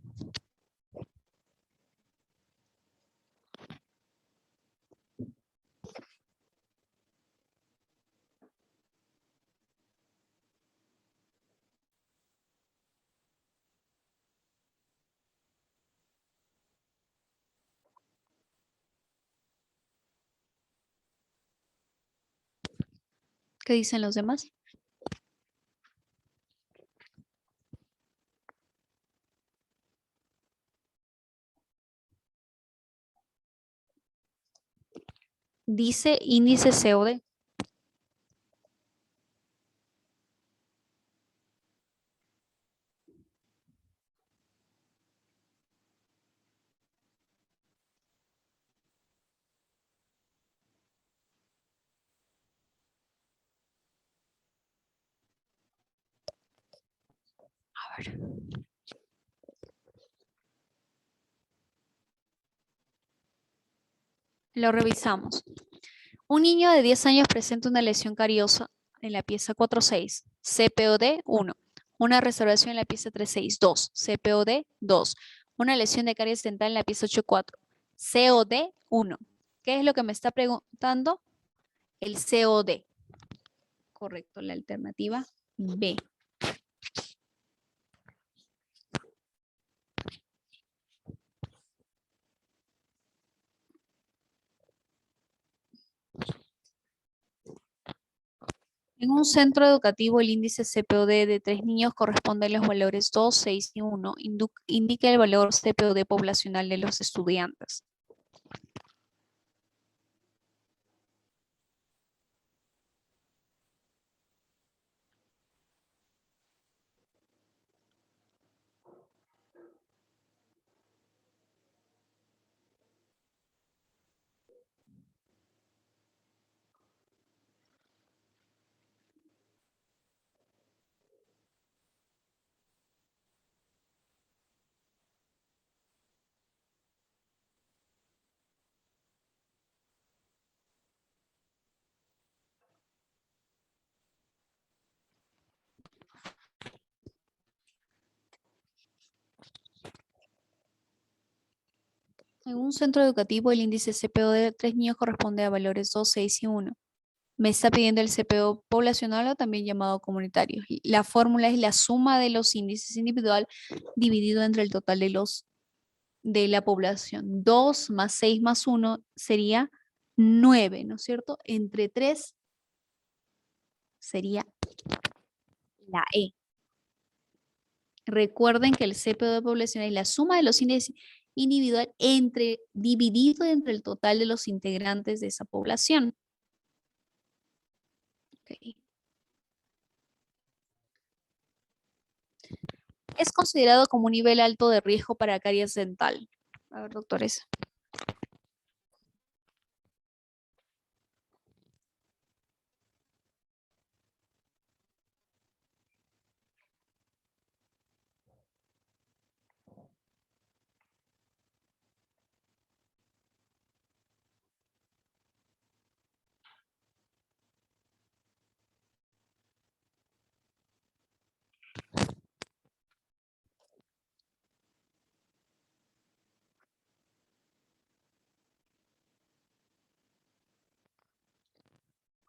¿Qué dicen los demás? Dice índice COD. A ver. Lo revisamos. Un niño de 10 años presenta una lesión cariosa en la pieza 4-6, CPOD 1. Una restauración en la pieza 3-6, 2. CPOD 2. Una lesión de caries dental en la pieza 8-4, COD 1. ¿Qué es lo que me está preguntando? El COD. Correcto, la alternativa B. En un centro educativo, el índice CPOD de 3 niños corresponde a los valores 2, 6 y 1. Indica el valor CPOD poblacional de los estudiantes. En un centro educativo, el índice CPO de 3 niños corresponde a valores 2, 6 y 1. Me está pidiendo el CPO poblacional o también llamado comunitario. La fórmula es la suma de los índices individual dividido entre el total de la población. 2 más 6 más 1 sería 9, ¿no es cierto? Entre 3 sería la E. Recuerden que el CPO poblacional es la suma de los índices individual dividido entre el total de los integrantes de esa población. Okay. Es considerado como un nivel alto de riesgo para caries dental. A ver, doctores.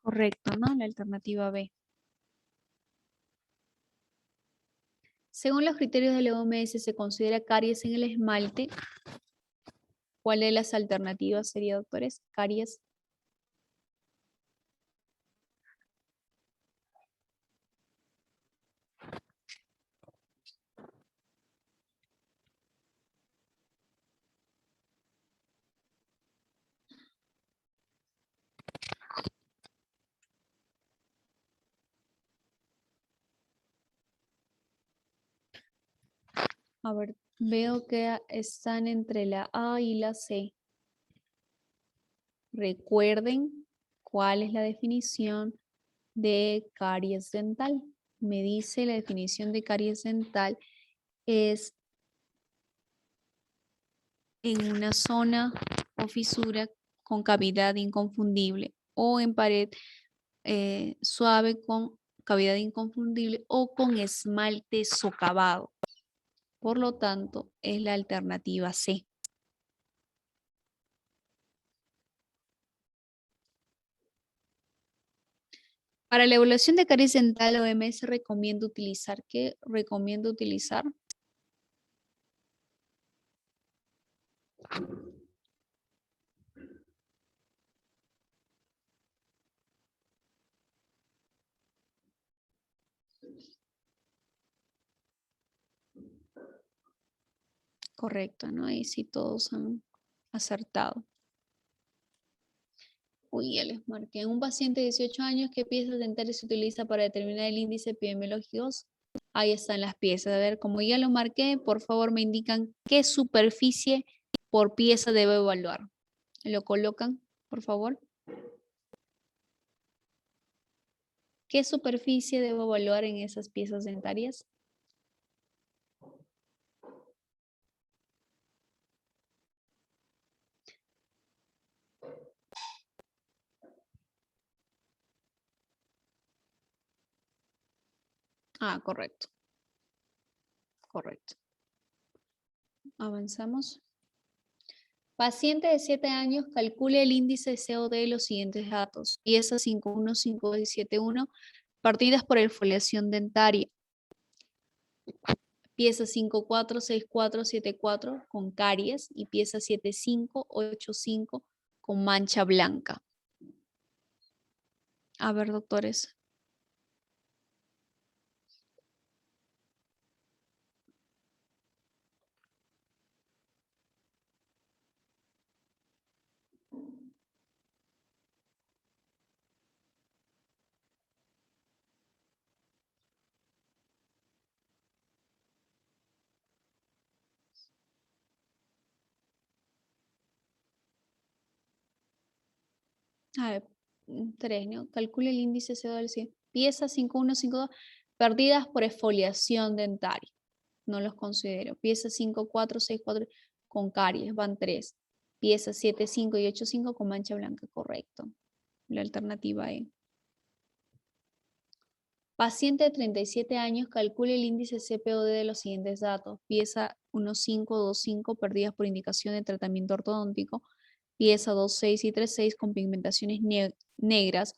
Correcto, ¿no? La alternativa B. Según los criterios de la OMS, se considera caries en el esmalte. ¿Cuál de las alternativas sería, doctores? Caries. A ver, veo que están entre la A y la C. Recuerden cuál es la definición de caries dental. Me dice la definición de caries dental es en una zona o fisura con cavidad inconfundible o en pared suave con cavidad inconfundible o con esmalte socavado. Por lo tanto, es la alternativa C. Para la evaluación de caries dental, la OMS recomienda utilizar, ¿qué recomienda utilizar? Correcto, ¿no? Ahí sí todos han acertado. Uy, ya les marqué. Un paciente de 18 años, ¿qué piezas dentales se utiliza para determinar el índice epidemiológico? Ahí están las piezas. A ver, como ya lo marqué, por favor me indican qué superficie por pieza debo evaluar. Lo colocan, por favor. ¿Qué superficie debo evaluar en esas piezas dentarias? Ah, correcto. Correcto. Avanzamos. Paciente de 7 años, calcule el índice CO de los siguientes datos. Pieza 515271, partidas por exfoliación dentaria. Pieza 546474 con caries y pieza 7585 con mancha blanca. A ver, doctores. A ver, 3, ¿no? Calcule el índice CO del 100. Pieza 5152, perdidas por exfoliación dentaria. No los considero. Pieza 5464 con caries, van 3. Pieza 75 y 85 con mancha blanca, correcto. La alternativa E. Paciente de 37 años, calcule el índice CPOD de los siguientes datos. Pieza 1525, perdidas por indicación de tratamiento ortodóntico. Pieza 26 y 36 con pigmentaciones negras.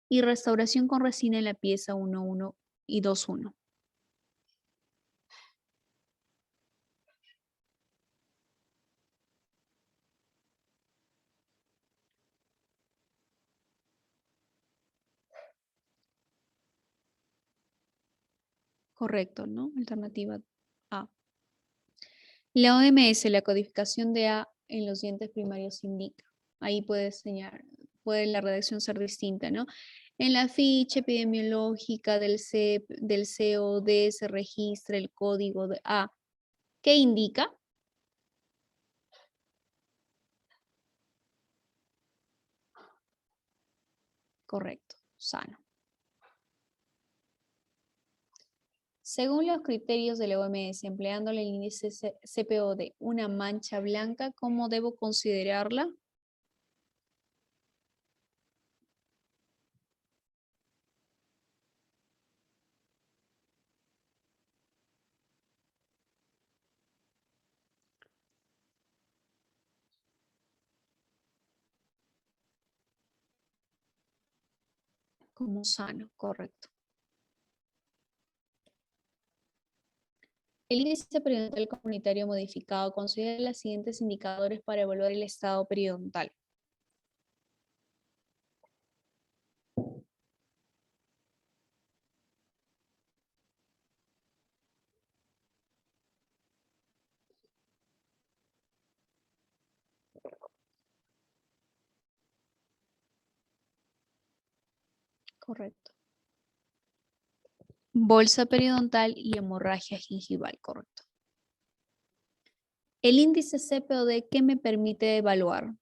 Y restauración con resina en la pieza 11 y 21. Correcto, ¿no? Alternativa A. La OMS, la codificación de A en los dientes primarios indica. Ahí puede señalar, puede la redacción ser distinta, ¿no? En la ficha epidemiológica del COD se registra el código de A. ¿Qué indica? Correcto, sano. Según los criterios de la OMS, empleando el índice CPOD, una mancha blanca, ¿cómo debo considerarla? Como sano, correcto. El índice periodontal comunitario modificado considera los siguientes indicadores para evaluar el estado periodontal. Correcto. Bolsa periodontal y hemorragia gingival, correcto. El índice CPOD, ¿qué me permite evaluar?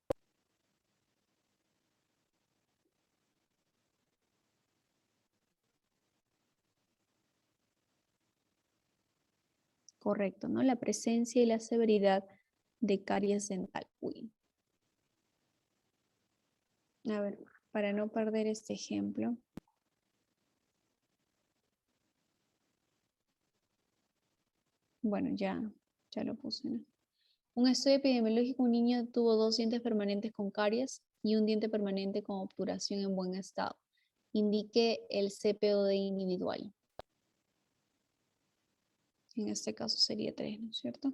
Correcto, ¿no? La presencia y la severidad de caries dental. Uy. A ver, para no perder este ejemplo. Bueno, ya lo puse, ¿no? Un estudio epidemiológico, un niño tuvo 2 dientes permanentes con caries y un diente permanente con obturación en buen estado. Indique el CPOD individual. En este caso sería 3, ¿no es cierto?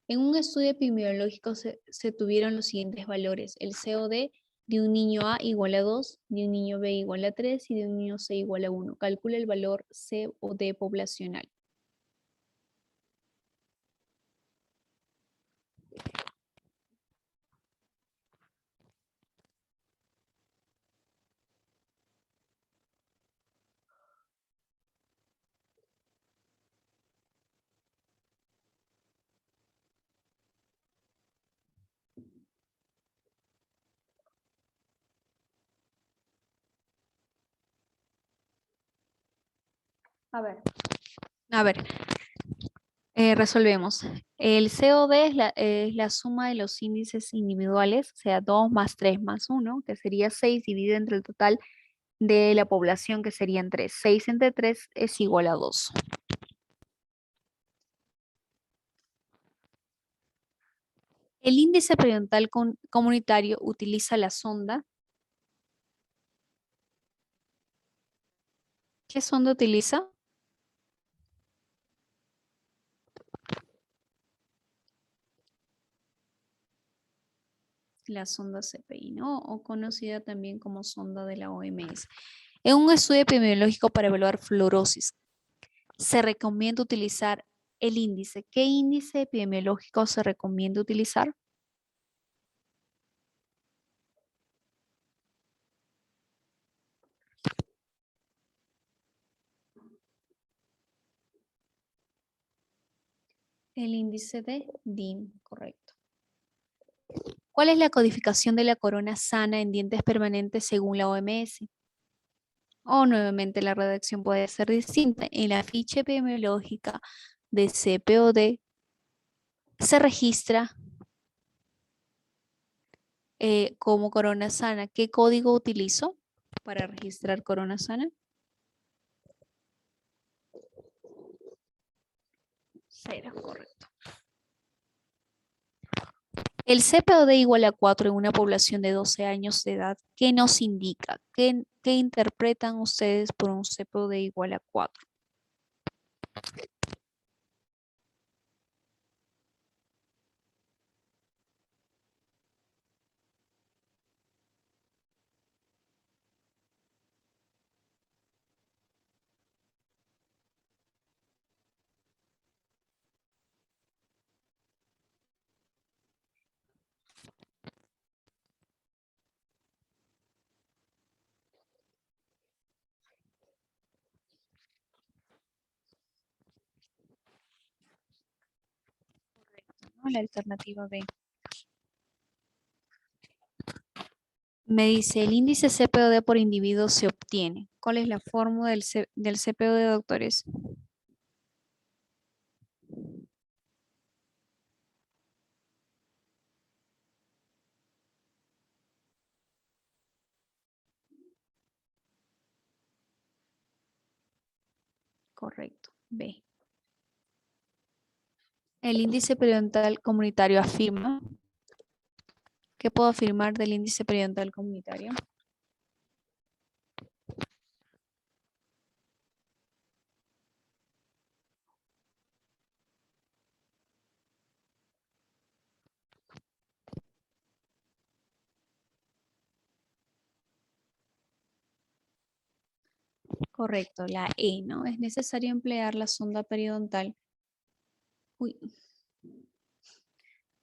En un estudio epidemiológico se tuvieron los siguientes valores. El COD de un niño A igual a 2, de un niño B igual a 3 y de un niño C igual a 1. Calcula el valor COD poblacional. A ver, resolvemos. El COD es la suma de los índices individuales, o sea, 2 más 3 más 1, que sería 6 dividido entre el total de la población, que serían 3. 6 entre 3 es igual a 2. El índice periodontal comunitario utiliza la sonda. ¿Qué sonda utiliza? La sonda CPI, ¿no? O conocida también como sonda de la OMS. En un estudio epidemiológico para evaluar fluorosis, se recomienda utilizar el índice. ¿Qué índice epidemiológico se recomienda utilizar? El índice de DIM, correcto. ¿Cuál es la codificación de la corona sana en dientes permanentes según la OMS? O nuevamente la redacción puede ser distinta. En la ficha epidemiológica de CPOD se registra como corona sana. ¿Qué código utilizo para registrar corona sana? 0, correcto. El CPOD igual a 4 en una población de 12 años de edad, ¿qué nos indica? ¿Qué interpretan ustedes por un CPOD igual a 4? ¿No? La alternativa B. Me dice, el índice CPOD por individuo se obtiene. ¿Cuál es la fórmula del CPOD, doctores? Correcto, B. El índice periodontal comunitario afirma. ¿Qué puedo afirmar del índice periodontal comunitario? Correcto, la E, ¿no? Es necesario emplear la sonda periodontal. Uy.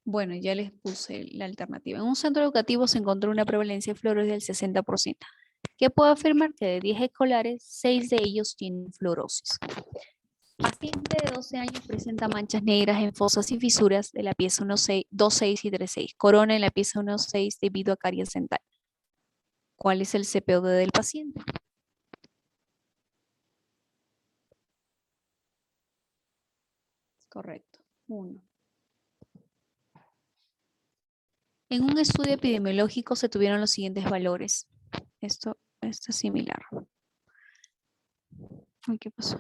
Bueno, ya les puse la alternativa. En un centro educativo se encontró una prevalencia de fluorosis del 60%. ¿Qué puedo afirmar? Que de 10 escolares, 6 de ellos tienen fluorosis. Paciente de 12 años presenta manchas negras en fosas y fisuras de la pieza 1.6, 2.6 y 3.6. Corona en la pieza 1.6 debido a caries dental. ¿Cuál es el CPOD del paciente? Correcto, 1. En un estudio epidemiológico se tuvieron los siguientes valores. Esto es similar. Ay, ¿qué pasó?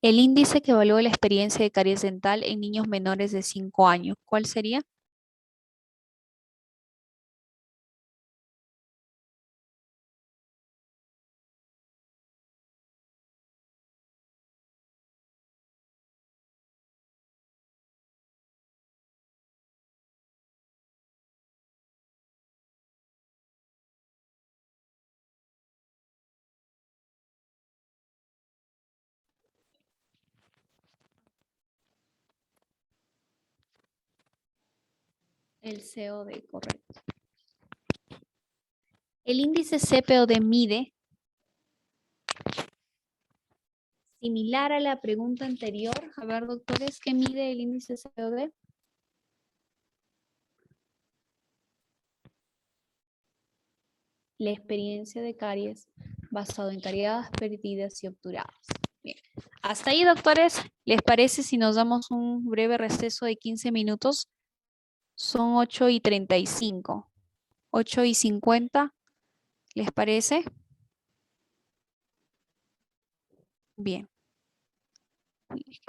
El índice que evalúa la experiencia de caries dental en niños menores de 5 años, ¿cuál sería? El COD, correcto. El índice CPOD mide, similar a la pregunta anterior. A ver, doctores, ¿qué mide el índice CPOD? La experiencia de caries basado en cariadas perdidas y obturadas. Bien. Hasta ahí, doctores, ¿les parece si nos damos un breve receso de 15 minutos? Son 8:35. 8:50, ¿les parece? Bien. Uy,